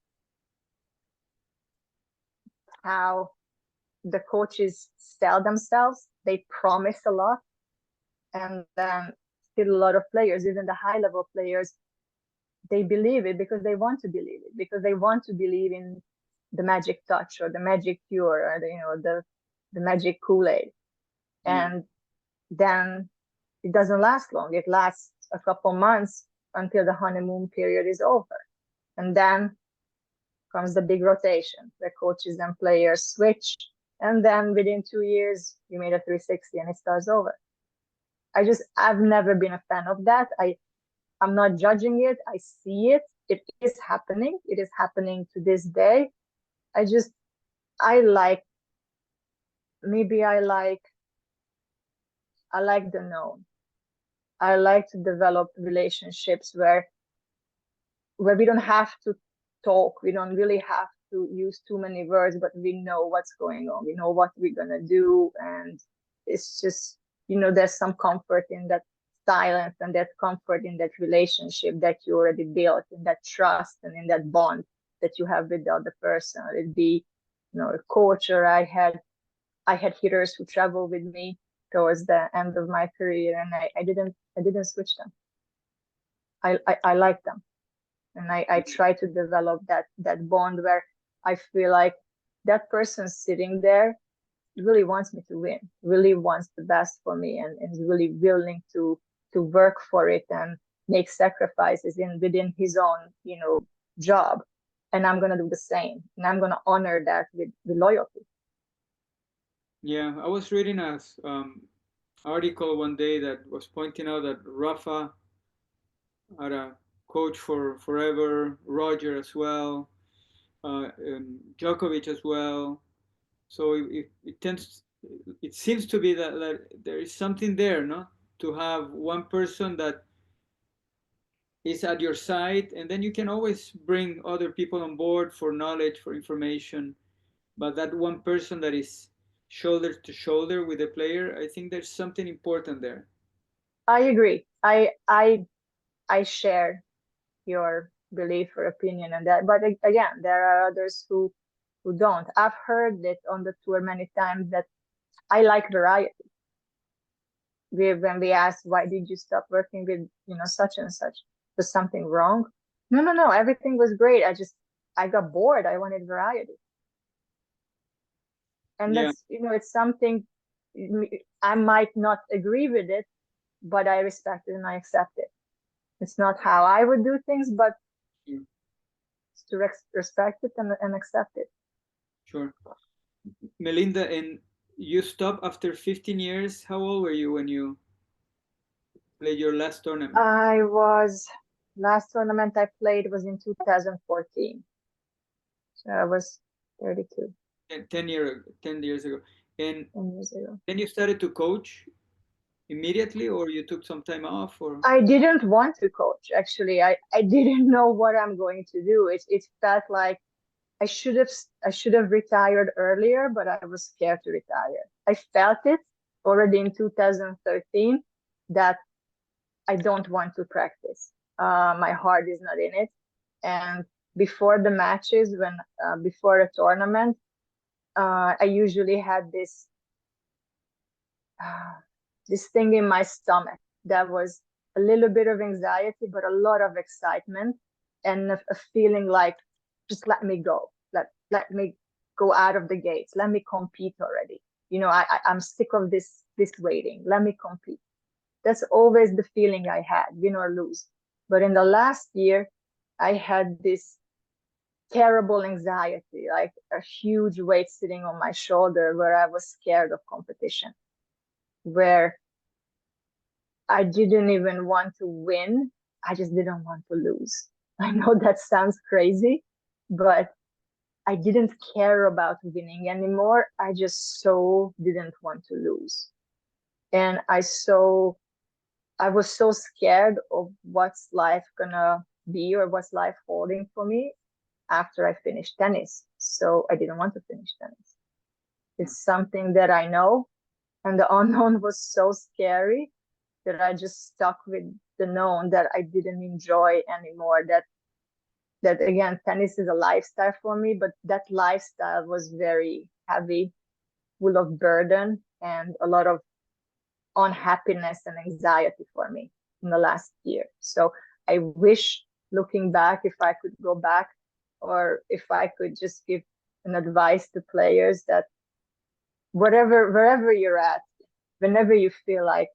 how the coaches sell themselves. They promise a lot, and then still a lot of players, even the high level players, they believe it because they want to believe it, because they want to believe in the magic touch or the magic cure or the magic Kool-Aid. And then it doesn't last long. It lasts a couple months until the honeymoon period is over. And then comes the big rotation where coaches and players switch. And then within 2 years, you made a 360 and it starts over. I've never been a fan of that. I'm not judging it. I see it. It is happening. It is happening to this day. I like the known. I like to develop relationships where we don't have to talk. We don't really have to use too many words, but we know what's going on. We know what we're gonna do, and it's just, there's some comfort in that silence and that comfort in that relationship that you already built, in that trust and in that bond that you have with the other person. It'd be, a coach, or I had hitters who traveled with me towards the end of my career, and I didn't switch them. I like them, and I try to develop that bond where I feel like that person sitting there really wants me to win, really wants the best for me, and is really willing to work for it and make sacrifices within his own job. And I'm gonna do the same, and I'm gonna honor that with loyalty. Yeah, I was reading a article one day that was pointing out that Rafa had a coach for forever, Roger as well, Djokovic as well. So it tends, it seems to be that there is something there, no? To have one person that is at your side, and then you can always bring other people on board for knowledge, for information. But that one person that is shoulder to shoulder with the player, I think there's something important there. I agree. I share your belief or opinion on that. But again, there are others who don't. I've heard it on the tour many times that I like variety. When we ask why did you stop working with such and such, was something wrong? No, no, no. Everything was great. I got bored. I wanted variety, and Yeah, that's it's something I might not agree with it, but I respect it and I accept it. It's not how I would do things, but sure. to respect it and accept it. Sure. Melinda, and you stopped after 15 years. How old were you when you played your last tournament? I was Last tournament I played was in 2014, so I was 32, 10 years ago. And 10 years ago. then you started to coach immediately, or you took some time off, or? I didn't want to coach actually. I didn't know what I'm going to do. It felt like I should have retired earlier, but I was scared to retire. I felt it already in 2013 that I don't want to practice. My heart is not in it. And before the matches, before a tournament, I usually had uh, this thing in my stomach that was a little bit of anxiety, but a lot of excitement and a feeling like, just let me go, let me go out of the gates, let me compete already. I'm sick of this waiting. Let me compete. That's always the feeling I had, win or lose. But in the last year, I had this terrible anxiety, like a huge weight sitting on my shoulder where I was scared of competition, where I didn't even want to win. I just didn't want to lose. I know that sounds crazy, but I didn't care about winning anymore. I just so didn't want to lose. And I was so scared of what's life gonna be or what's life holding for me after I finished tennis. So I didn't want to finish tennis. It's something that I know, and the unknown was so scary that I just stuck with the known that I didn't enjoy anymore. That again, tennis is a lifestyle for me, but that lifestyle was very heavy, full of burden and a lot of unhappiness and anxiety for me in the last year. So I wish, looking back, if I could go back, or if I could just give an advice to players that wherever you're at, whenever you feel like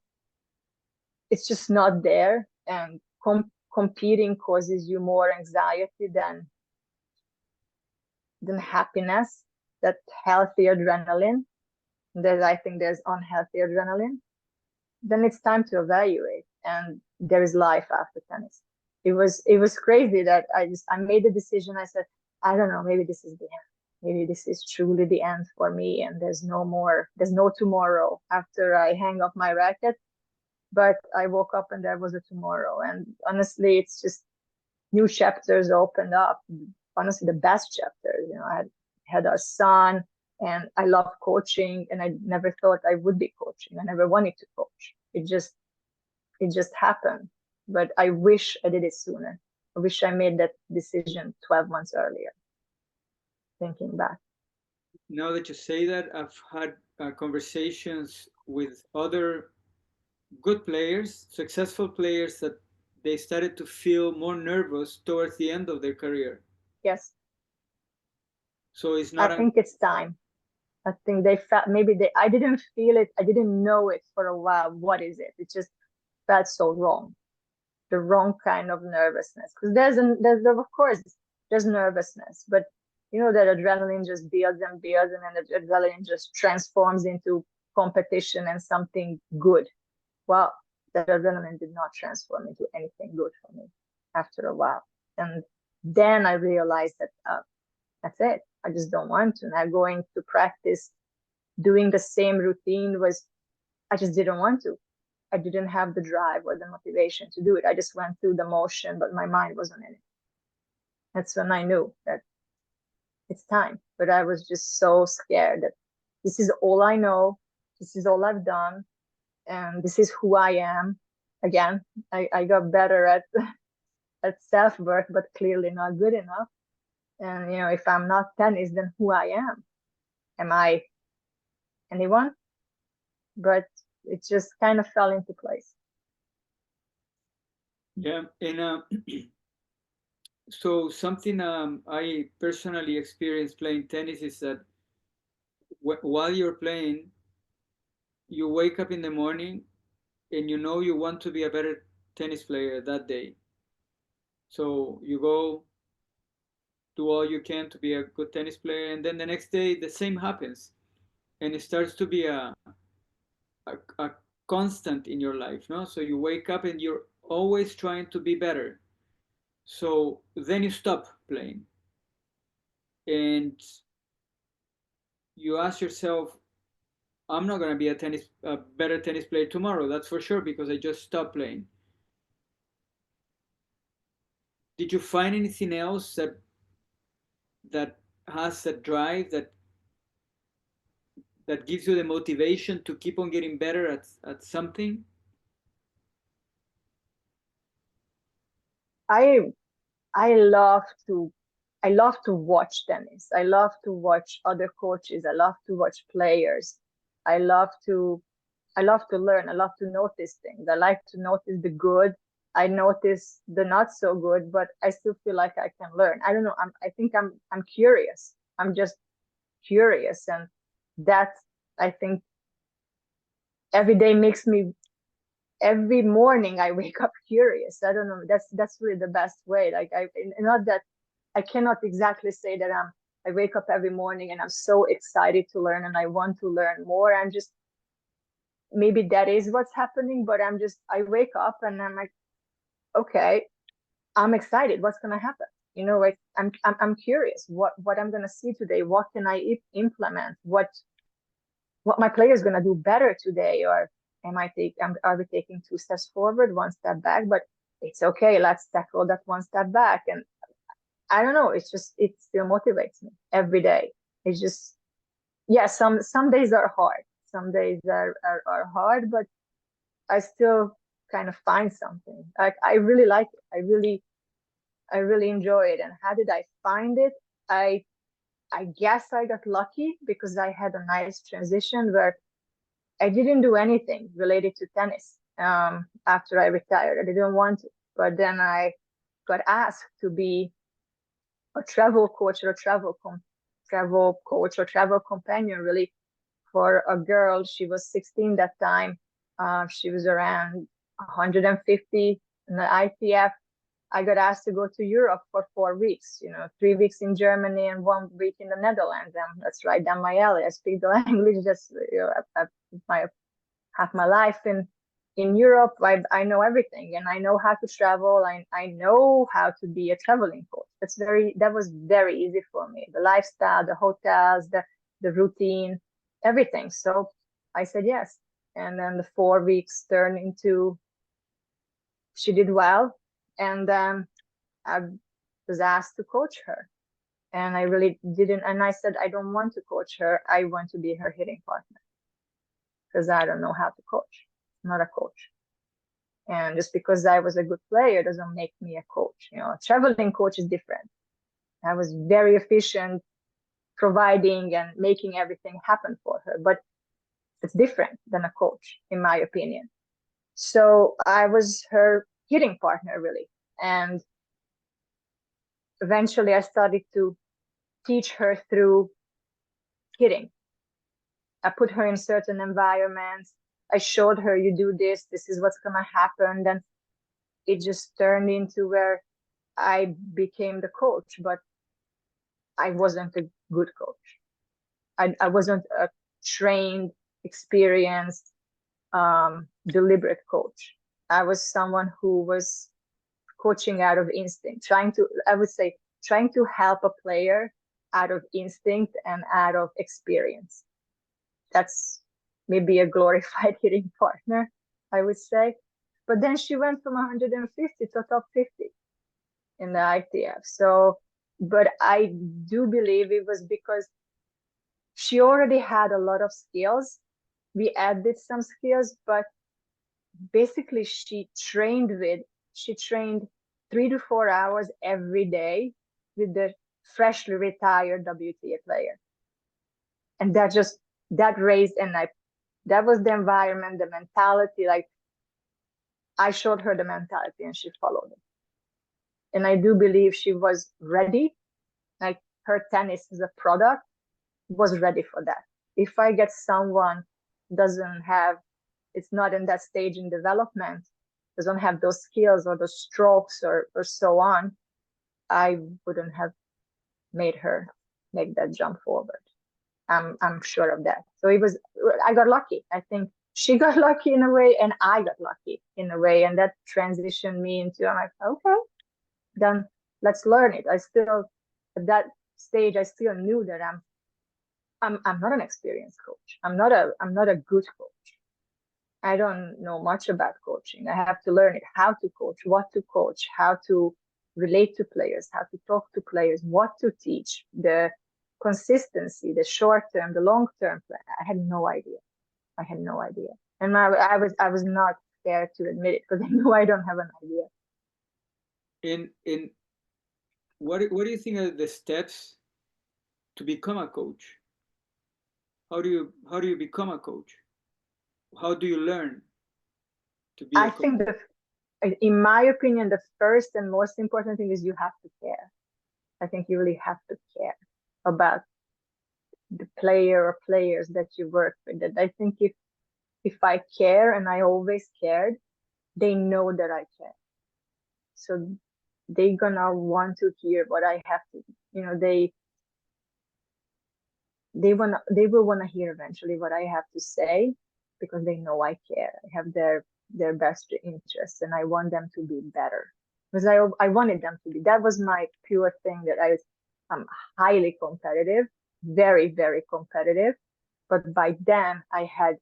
it's just not there and competing causes you more anxiety than happiness, that healthy adrenaline, that I think there's unhealthy adrenaline, then it's time to evaluate. And there is life after tennis. It was crazy that I made the decision. I said, I don't know, maybe this is the end. Maybe this is truly the end for me, and there's no tomorrow after I hang up my racket. But I woke up and there was a tomorrow. And honestly, it's just new chapters opened up. Honestly, the best chapters. I had our son, and I love coaching, and I never thought I would be coaching. I never wanted to coach. It just happened. But I wish I did it sooner. I wish I made that decision 12 months earlier, thinking back. Now that you say that, I've had conversations with other good players, successful players, that they started to feel more nervous towards the end of their career. Yes, So it's I not a, think it's time. I think they felt, maybe I didn't feel it. I didn't know it for a while. What is it? It just felt so wrong. The wrong kind of nervousness. Because of course, there's nervousness, but that adrenaline just builds and builds, and then the adrenaline just transforms into competition and something good. Well, that adrenaline did not transform into anything good for me. after a while. And then I realized that that's it. I just don't want to. Now going to practice, doing the same routine I just didn't want to. I didn't have the drive or the motivation to do it. I just went through the motion, but my mind wasn't in it. That's when I knew that it's time. But I was just so scared that this is all I know. This is all I've done. And this is who I am. Again, I got better at self-worth, but clearly not good enough. And, if I'm not tennis, then who I am? Am I anyone? But it just kind of fell into place. Yeah, and so something I personally experienced playing tennis is that while you're playing, you wake up in the morning and you know you want to be a better tennis player that day. So you go do all you can to be a good tennis player, and then the next day the same happens, and it starts to be a constant in your life, no? So you wake up and you're always trying to be better. So then you stop playing and you ask yourself, I'm not going to be a better tennis player tomorrow. That's for sure because I just stopped playing. Did you find anything else that has a drive that gives you the motivation to keep on getting better at something? I I love to I love to watch tennis. I love to watch other coaches. I love to watch players. I love to I love to learn. I love to notice things. I like to notice the good. I notice the not so good, but I still feel like I can learn. I don't know. I think I'm curious. I'm just curious, and that I think every day makes me. Every morning I wake up curious. I don't know. That's really the best way. Like not that I cannot exactly say that I wake up every morning and I'm so excited to learn and I want to learn more. I'm just maybe that is what's happening, but I wake up and I'm like, okay, I'm excited. What's gonna happen? Like I'm curious what I'm gonna see today. What can I implement? What my player is gonna do better today, or are we taking 2 steps forward, 1 step back? But it's okay. Let's tackle that 1 step back. And I don't know. It still motivates me every day. It's just yeah. Some days are hard. Some days are hard, but I still kind of find something. Like I really like it. I really enjoy it. And how did I find it? I guess I got lucky because I had a nice transition where I didn't do anything related to tennis after I retired. I didn't want to, but then I got asked to be a travel coach or travel coach or travel companion, really, for a girl. She was 16 that time. She was around 150 in the ITF. I got asked to go to Europe for 4 weeks, 3 weeks in Germany and 1 week in the Netherlands. And that's right down my alley. I speak the language. Just my half my life in Europe. I know everything, and I know how to travel. I know how to be a traveling coach. That was very easy for me. The lifestyle, the hotels, the routine, everything. So I said yes. And then the 4 weeks turned into she did well. And then I was asked to coach her. And I really didn't. And I said, I don't want to coach her. I want to be her hitting partner because I don't know how to coach. I'm not a coach. And just because I was a good player doesn't make me a coach. A traveling coach is different. I was very efficient, providing and making everything happen for her, but it's different than a coach, in my opinion. So I was her hitting partner, really. And eventually I started to teach her through hitting. I put her in certain environments. I showed her, you do this is what's going to happen. Then it just turned into where I became the coach, but I wasn't a good coach. I wasn't a trained, experienced, deliberate coach. I was someone who was coaching out of instinct, I would say, trying to help a player out of instinct and out of experience. That's maybe a glorified hitting partner, I would say. But then she went from 150 to top 50 in the ITF. So, but I do believe it was because she already had a lot of skills. We added some skills, but basically she trained 3 to 4 hours every day with the freshly retired WTA player. And that raised, and that was the environment, the mentality. Like, I showed her the mentality and she followed it. And I do believe she was ready. Like, her tennis as a product was ready for that. If I get someone it's not in that stage in development, doesn't have those skills or those strokes or so on, I wouldn't have made her make that jump forward. I'm sure of that. So I got lucky. I think she got lucky in a way, and I got lucky in a way, and that transitioned me into, I'm like, okay, then let's learn it. I still, at that stage, I still knew that I'm not an experienced coach. I'm not a good coach. I don't know much about coaching. I have to learn it, how to coach, what to coach, how to relate to players, how to talk to players, what to teach, the consistency, the short term, the long term plan. I had no idea. And I was not scared to admit it, because I know I don't have an idea. In what do you think are the steps to become a coach? How do you become a coach? How do you learn to be a coach? I think in my opinion, the first and most important thing is you have to care. I think you really have to care about the player or players that you work with. That I think if I care, and I always cared, they know that I care. So they gonna want to hear what I have to, they will wanna hear eventually what I have to say, because they know I care. I have their best interests, and I want them to be better, because I wanted them to be. That was my pure thing, that I'm highly competitive, very, very competitive. But by then I had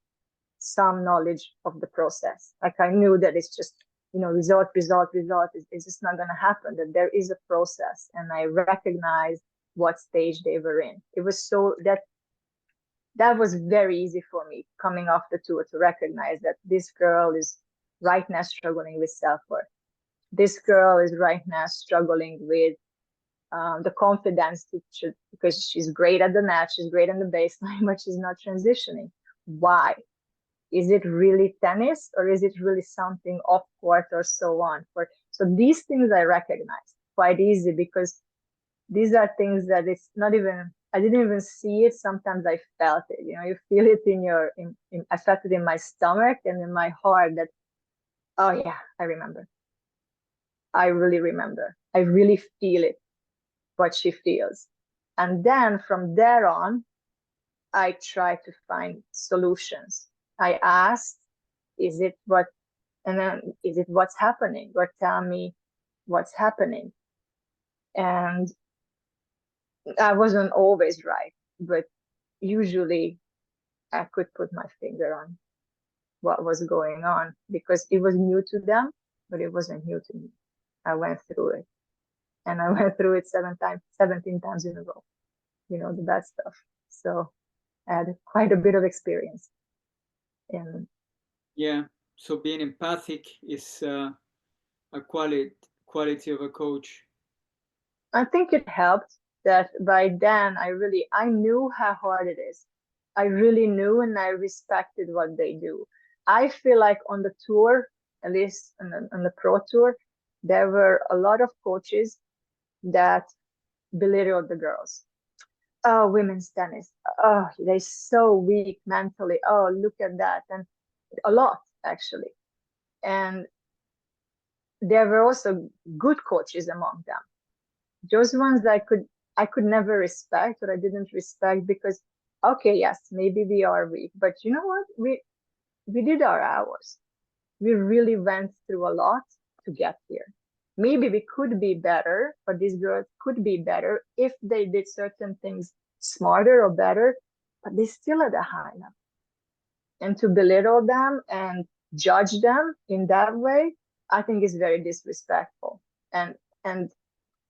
some knowledge of the process. Like, I knew that it's just, result. It's just not going to happen, that there is a process. And I recognized what stage they were in. It was so that was very easy for me coming off the tour, to recognize that this girl is right now struggling with self-worth. This girl is right now struggling with the confidence because she's great at the net, she's great on the baseline, but she's not transitioning. Why? Is it really tennis, or is it really something off court or so on? So these things I recognize quite easy, because these are things that it's not even, I didn't even see it. Sometimes I felt it. You feel it I felt it in my stomach and in my heart, that, oh yeah, I remember. I really remember. I really feel it, what she feels. And then from there on, I try to find solutions. I asked, is it what's happening? Or tell me what's happening. And I wasn't always right, but usually I could put my finger on what was going on, because it was new to them, but it wasn't new to me. I went through it, and I went through it 17 times in a row, the bad stuff. So I had quite a bit of experience in. Yeah. So being empathic is a quality of a coach. I think it helped that by then I knew how hard it is. I really knew, and I respected what they do. I feel like on the tour, at least on the pro tour, there were a lot of coaches that belittled the girls. Oh, women's tennis. Oh, they're so weak mentally. Oh, look at that. And a lot, actually. And there were also good coaches among them. Those ones I could never respect, or I didn't respect, because, okay, yes, maybe we are weak, but you know what? We did our hours. We really went through a lot to get here. maybe we could be better, or these girls could be better if they did certain things smarter or better, but they're still at a high level. And to belittle them and judge them in that way, I think is very disrespectful. And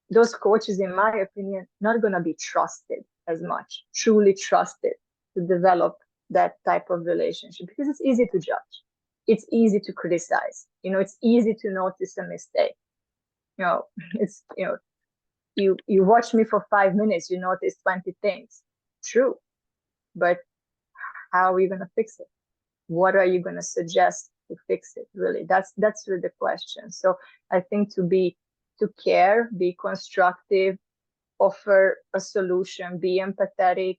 those coaches, in my opinion, not going to be trusted as much, truly trusted to develop that type of relationship, because it's easy to judge. It's easy to criticize. It's easy to notice a mistake. It's, you watch me for 5 minutes, you notice 20 things. True. But how are you going to fix it? What are you going to suggest to fix it? Really, that's really the question. So I think to care, be constructive, offer a solution, be empathetic,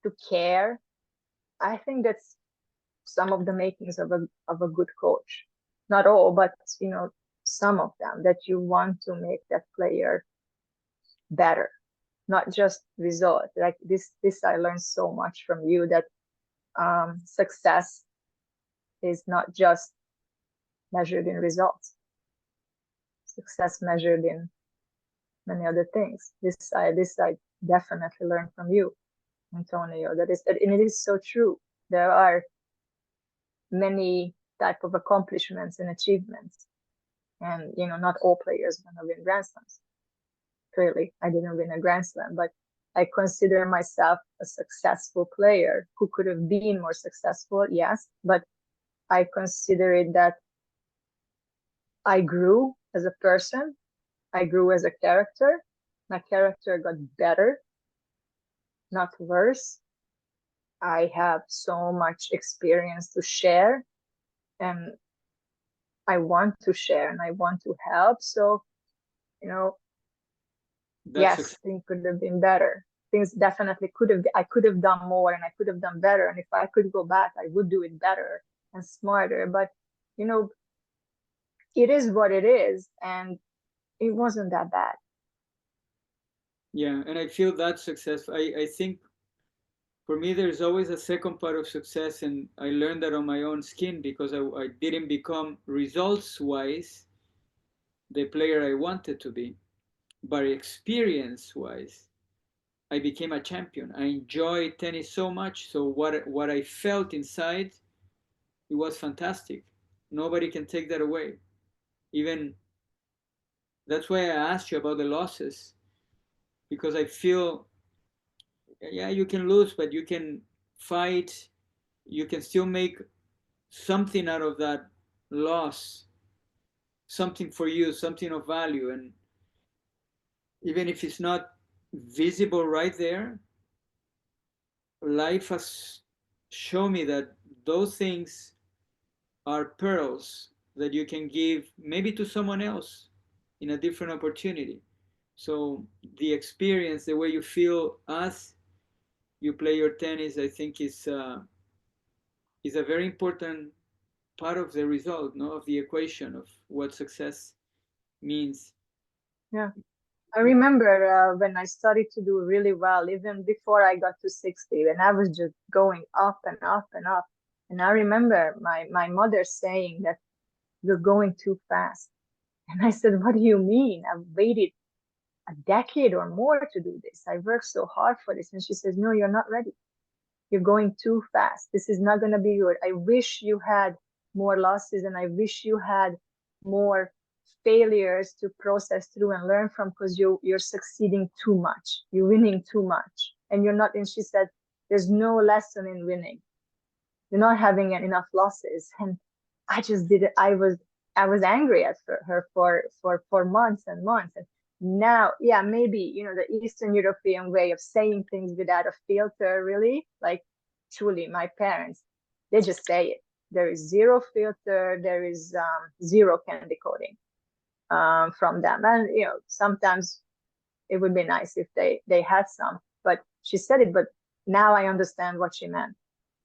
to care. I think that's some of the makings of a good coach. Not all, but some of them, that you want to make that player better, not just result. Like this I learned so much from you, that success is not just measured in results. Success measured in many other things. This I definitely learned from you, Antonio. And it is so true. There are many type of accomplishments and achievements, and not all players are going to win Grand Slams. Clearly, I didn't win a Grand Slam, but I consider myself a successful player who could have been more successful, yes, but I consider it that I grew as a person, I grew as a character. My character got better, not worse. I have so much experience to share, and I want to share and I want to help. So, yes, things could have been better. Things definitely I could have done more and I could have done better. And if I could go back, I would do it better and smarter. But, it is what it is. And it wasn't that bad. Yeah, and I feel that success. I think for me, there's always a second part of success, and I learned that on my own skin, because I didn't become results wise the player I wanted to be, but experience wise, I became a champion. I enjoy tennis so much. So what I felt inside, it was fantastic. Nobody can take that away. Even that's why I asked you about the losses, because I feel, yeah, you can lose, but you can fight. You can still make something out of that loss, something for you, something of value. And even if it's not visible right there, life has shown me that those things are pearls that you can give maybe to someone else in a different opportunity. So the experience, the way you feel as you play your tennis, I think is a very important part of the result, no, of the equation of what success means. Yeah. I remember when I started to do really well, even before I got to 60, when I was just going up and up and up. And I remember my mother saying that you're going too fast. And I said, what do you mean? I've waited a decade or more to do this. I worked so hard for this. And she says, no, you're not ready. You're going too fast. This is not going to be good. I wish you had more losses, and I wish you had more failures to process through and learn from, because you're succeeding too much. You're winning too much. And you're not, and she said, there's no lesson in winning. You're not having enough losses. And I just did it. I was angry at her for months and months. And now, yeah, maybe, the Eastern European way of saying things without a filter, really, like truly my parents, they just say it. There is zero filter. There is zero candy coating from them. And, sometimes it would be nice if they had some, but she said it, but now I understand what she meant.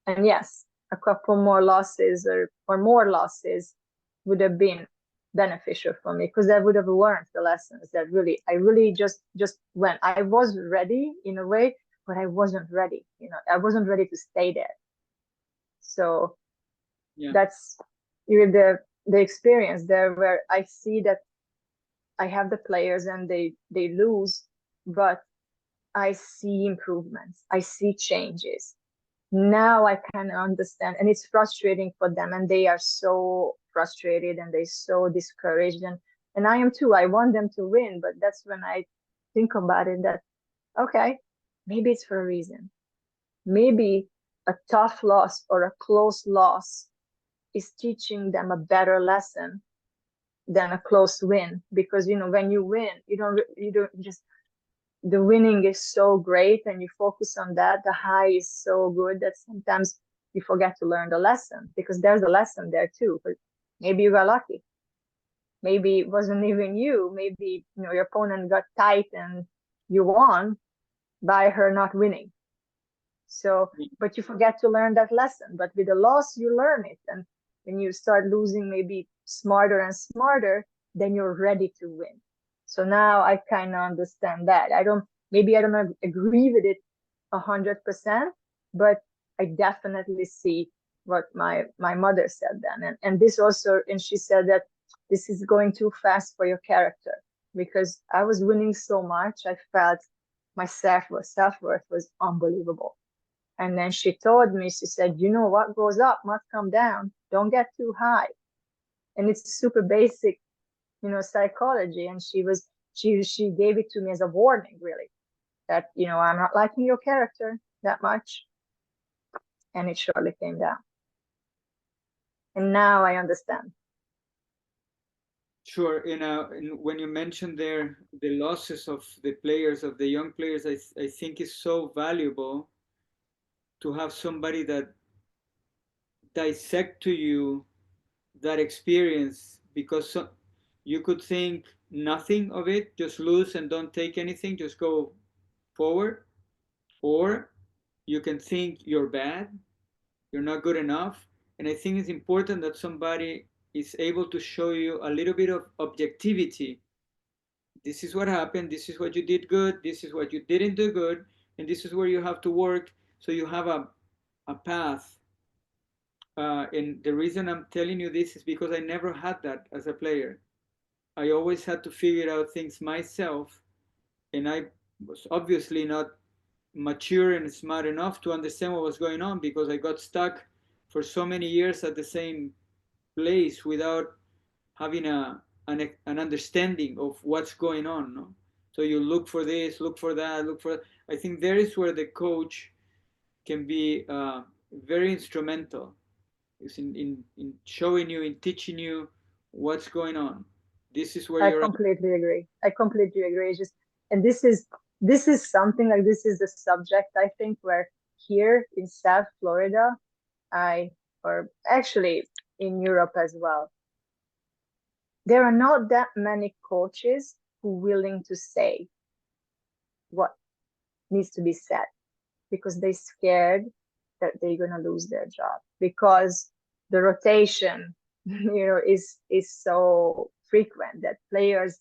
And yes, a couple more losses or more losses would have been beneficial for me, because I would have learned the lessons that I really just when I was ready in a way, but I wasn't ready. I wasn't ready to stay there. So yeah, that's the experience there, where I see that I have the players and they lose, but I see improvements. I see changes. Now I can understand, and it's frustrating for them, and they are so frustrated and they're so discouraged, and I am too. I want them to win, but that's when I think about it that okay, maybe it's for a reason. Maybe a tough loss or a close loss is teaching them a better lesson than a close win, because when you win, you don't just, the winning is so great and you focus on that, the high is so good that sometimes you forget to learn the lesson, because there's a lesson there too. But maybe you got lucky, maybe it wasn't even you, maybe your opponent got tight and you won by her not winning. So, but you forget to learn that lesson. But with the loss, you learn it. And when you start losing maybe smarter and smarter, then you're ready to win. So now I kind of understand that. Maybe I don't agree with it 100%, but I definitely see what my mother said then. And this also, and she said that this is going too fast for your character, because I was winning so much. I felt my self-worth was unbelievable. And then she told me, she said, what goes up must come down. Don't get too high. And it's super basic, psychology. And she gave it to me as a warning, really, that, I'm not liking your character that much. And it surely came down. And now I understand. Sure. And when you mentioned there the losses of the players, of the young players, I think is so valuable to have somebody that dissect to you that experience, because you could think nothing of it, just lose and don't take anything, just go forward, or you can think you're bad, you're not good enough. And I think it's important that somebody is able to show you a little bit of objectivity. This is what happened, this is what you did good, this is what you didn't do good, and this is where you have to work, so you have a path. And the reason I'm telling you this is because I never had that as a player. I always had to figure out things myself, and I was obviously not mature and smart enough to understand what was going on, because I got stuck for so many years at the same place without having an understanding of what's going on. No? So you look for this, look for that, look for. I think there is where the coach can be very instrumental. Is in showing you, in teaching you what's going on. This is where I you're at. completely agree. I completely agree. It's just, and this is something like, this is a subject, I think, where here in South Florida, or actually in Europe as well, there are not that many coaches who are willing to say what needs to be said, because they're scared that they're gonna lose their job, because the rotation, is so frequent that players,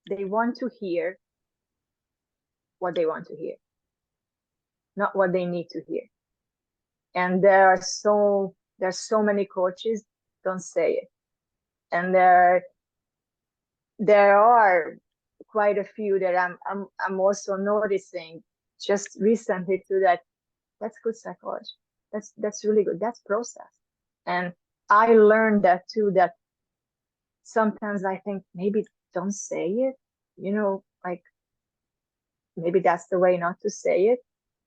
they want to hear what they want to hear, not what they need to hear. And there's so many coaches don't say it, and there are quite a few that I'm also noticing just recently too, that that's good psychology. That's really good. That's process. And I learned that too, that sometimes I think maybe don't say it, like maybe that's the way not to say it.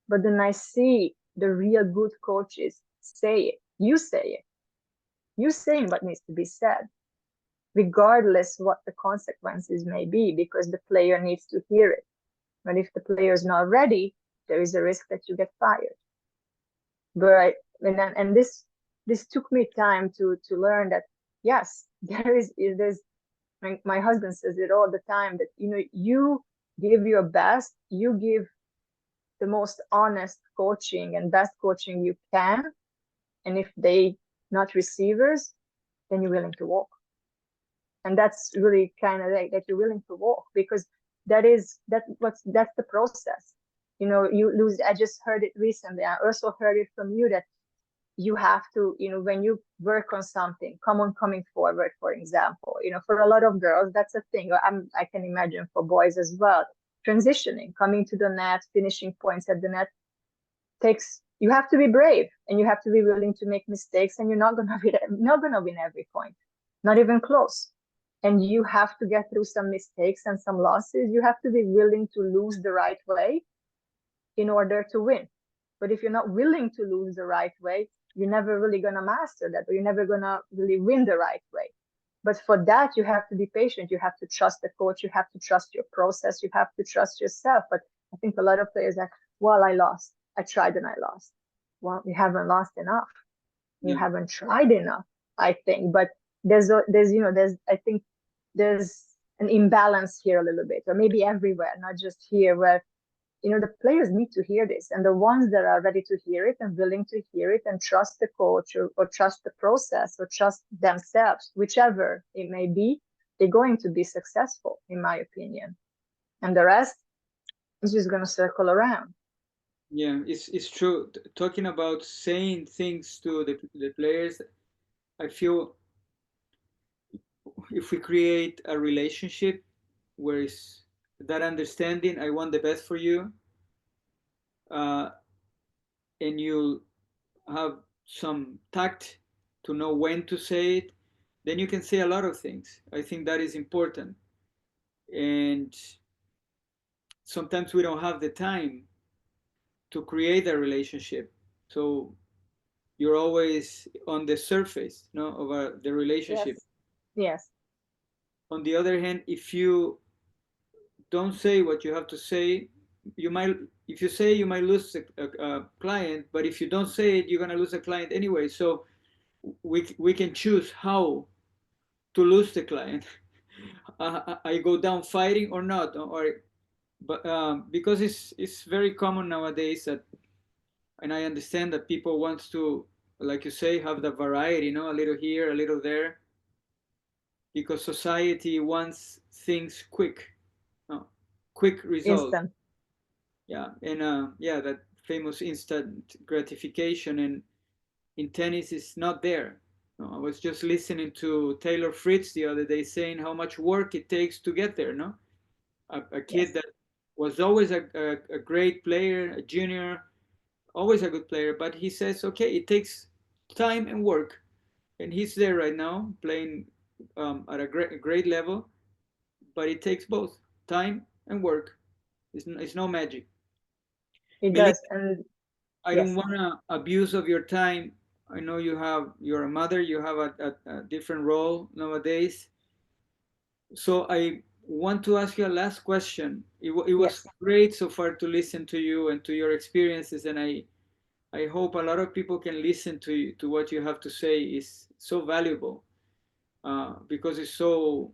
But then I see the real good coaches say it. You say it. You saying what needs to be said, regardless what the consequences may be, because the player needs to hear it. But if the player is not ready, there is a risk that you get fired. But and this took me time to learn that yes, there's my husband says it all the time, that you give your best, you give the most honest coaching and best coaching you can, and if they not receivers, then you're willing to walk. And that's really kind of like that, you're willing to walk, because that's the process. You lose. I just heard it recently. I also heard it from you, that you have to, when you work on something, coming forward, for example, for a lot of girls, that's a thing. I can imagine for boys as well, transitioning, coming to the net, finishing points at the net you have to be brave, and you have to be willing to make mistakes, and you're not gonna win every point, not even close. And you have to get through some mistakes and some losses. You have to be willing to lose the right way in order to win. But if you're not willing to lose the right way, you're never really gonna master that, or you're never gonna really win the right way. But for that, you have to be patient. You have to trust the coach. You have to trust your process. You have to trust yourself. But I think a lot of players are, well, I lost. I tried and I lost. Well, you haven't lost enough. You Yeah. haven't tried enough, I think. But I think there's an imbalance here a little bit, or maybe everywhere, not just here, where the players need to hear this, and the ones that are ready to hear it and willing to hear it and trust the coach, or trust the process, or trust themselves, whichever it may be, they're going to be successful, in my opinion. And the rest is just going to circle around. Yeah, it's true. Talking about saying things to the players, I feel if we create a relationship where is that understanding, I want the best for you, uh, and you have some tact to know when to say it, then you can say a lot of things. I think that is important. And sometimes we don't have the time to create a relationship. So you're always on the surface, of the Yes. relationship. Yes. On the other hand, if you don't say what you have to say, you might, if you say, you might lose a client, but if you don't say it, you're going to lose a client anyway. So we can choose how to lose the client. I go down fighting or not, or but because it's very common nowadays that, and I understand that people wants to, like you say, have the variety, a little here, a little there, because society wants things quick, uh, quick results. Instant. Yeah, and yeah, that famous instant gratification, and in tennis is not there. No, I was just listening to Taylor Fritz the other day saying how much work it takes to get there. No, a kid Yes. that was always a great player, a junior, always a good player, but he says, okay, it takes time and work, and he's there right now playing at a great level, but it takes both time and work. It's no magic. It Melinda, does. And I don't yes. want to abuse of your time. I know you're a mother, you have a different role nowadays. So I want to ask you a last question. It was Yes. great so far to listen to you and to your experiences, and I hope a lot of people can listen to what you have to say. Is so valuable, because it's so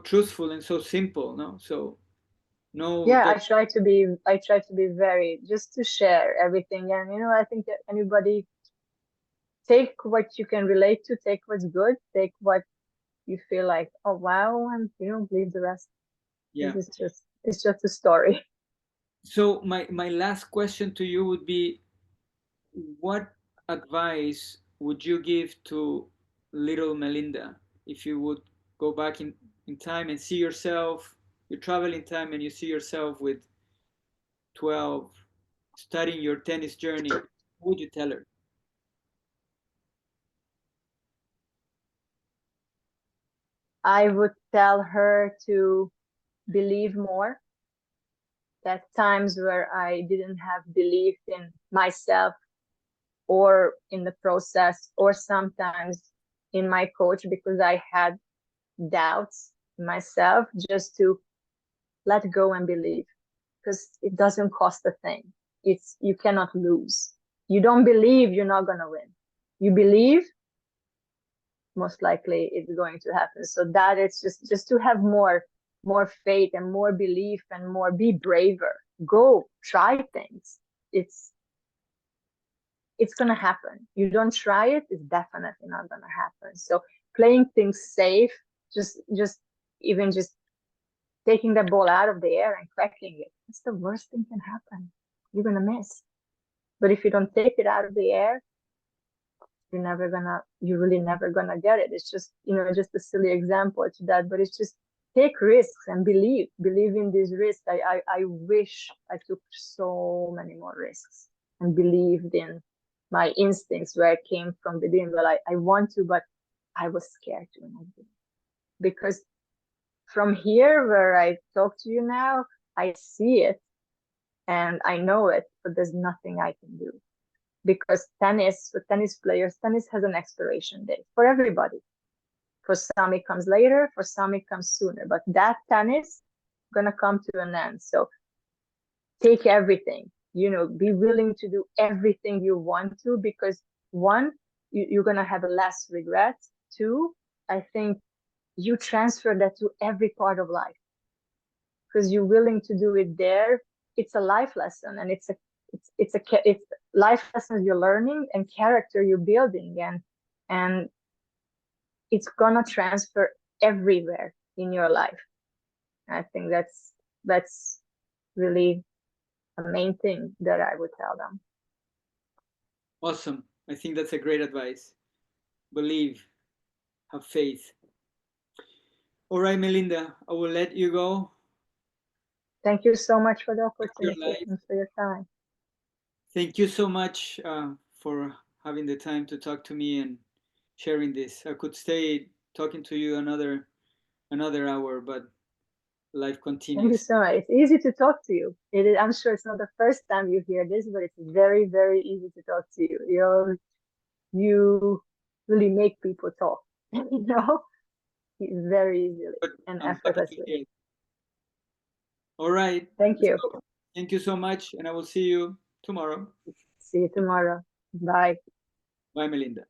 truthful and so simple. No, so no, Yeah, I try to be very, just to share everything. And I think that anybody, take what you can relate to, take what's good, take what you feel like, oh wow, and leave the rest. yeah. It's just a story. So my last question to you would be, what advice would you give to little Melinda if you would go back in time and see yourself, you travel in time and you see yourself with 12, studying your tennis journey? What would you tell her? I would tell her to believe more. That times where I didn't have belief in myself, or in the process, or sometimes in my coach, because I had doubts in myself, just to let go and believe, because it doesn't cost a thing. You cannot lose. You don't believe, you're not going to win. You believe, most likely it's going to happen. So that it's just to have more faith and more belief, and more, be braver, go try things. It's going to happen. You don't try it, it's definitely not going to happen. So playing things safe, just even just taking the ball out of the air and cracking it, that's the worst thing can happen. You're going to miss. But if you don't take it out of the air, you're really never gonna get it. It's just, just a silly example to that, but it's just take risks and believe in these risks. I wish I took so many more risks and believed in my instincts where it came from within. Well, I want to, but I was scared to, because from here where I talk to you now, I see it and I know it, but there's nothing I can do. Because for tennis players, tennis has an expiration date for everybody. For some, it comes later, for some, it comes sooner. But that tennis gonna come to an end. So take everything, be willing to do everything you want to, because one, you're gonna have less regret. Two, I think you transfer that to every part of life because you're willing to do it there. It's a life lesson, and it's life lessons you're learning and character you're building, and it's gonna transfer everywhere in your life. I think that's really a main thing that I would tell them. Awesome. I think that's a great advice. Believe, have faith. All right, Melinda, I will let you go. Thank you so much for the opportunity and for your time. Thank you so much for having the time to talk to me and sharing this. I could stay talking to you another hour, but life continues. Thank you so much. It's easy to talk to you. I'm sure it's not the first time you hear this, but it's very, very easy to talk to you. You really make people talk, very easily and effortlessly. All right. Thank you. So, thank you so much, and I will see you tomorrow. See you tomorrow. Bye. Bye, Melinda.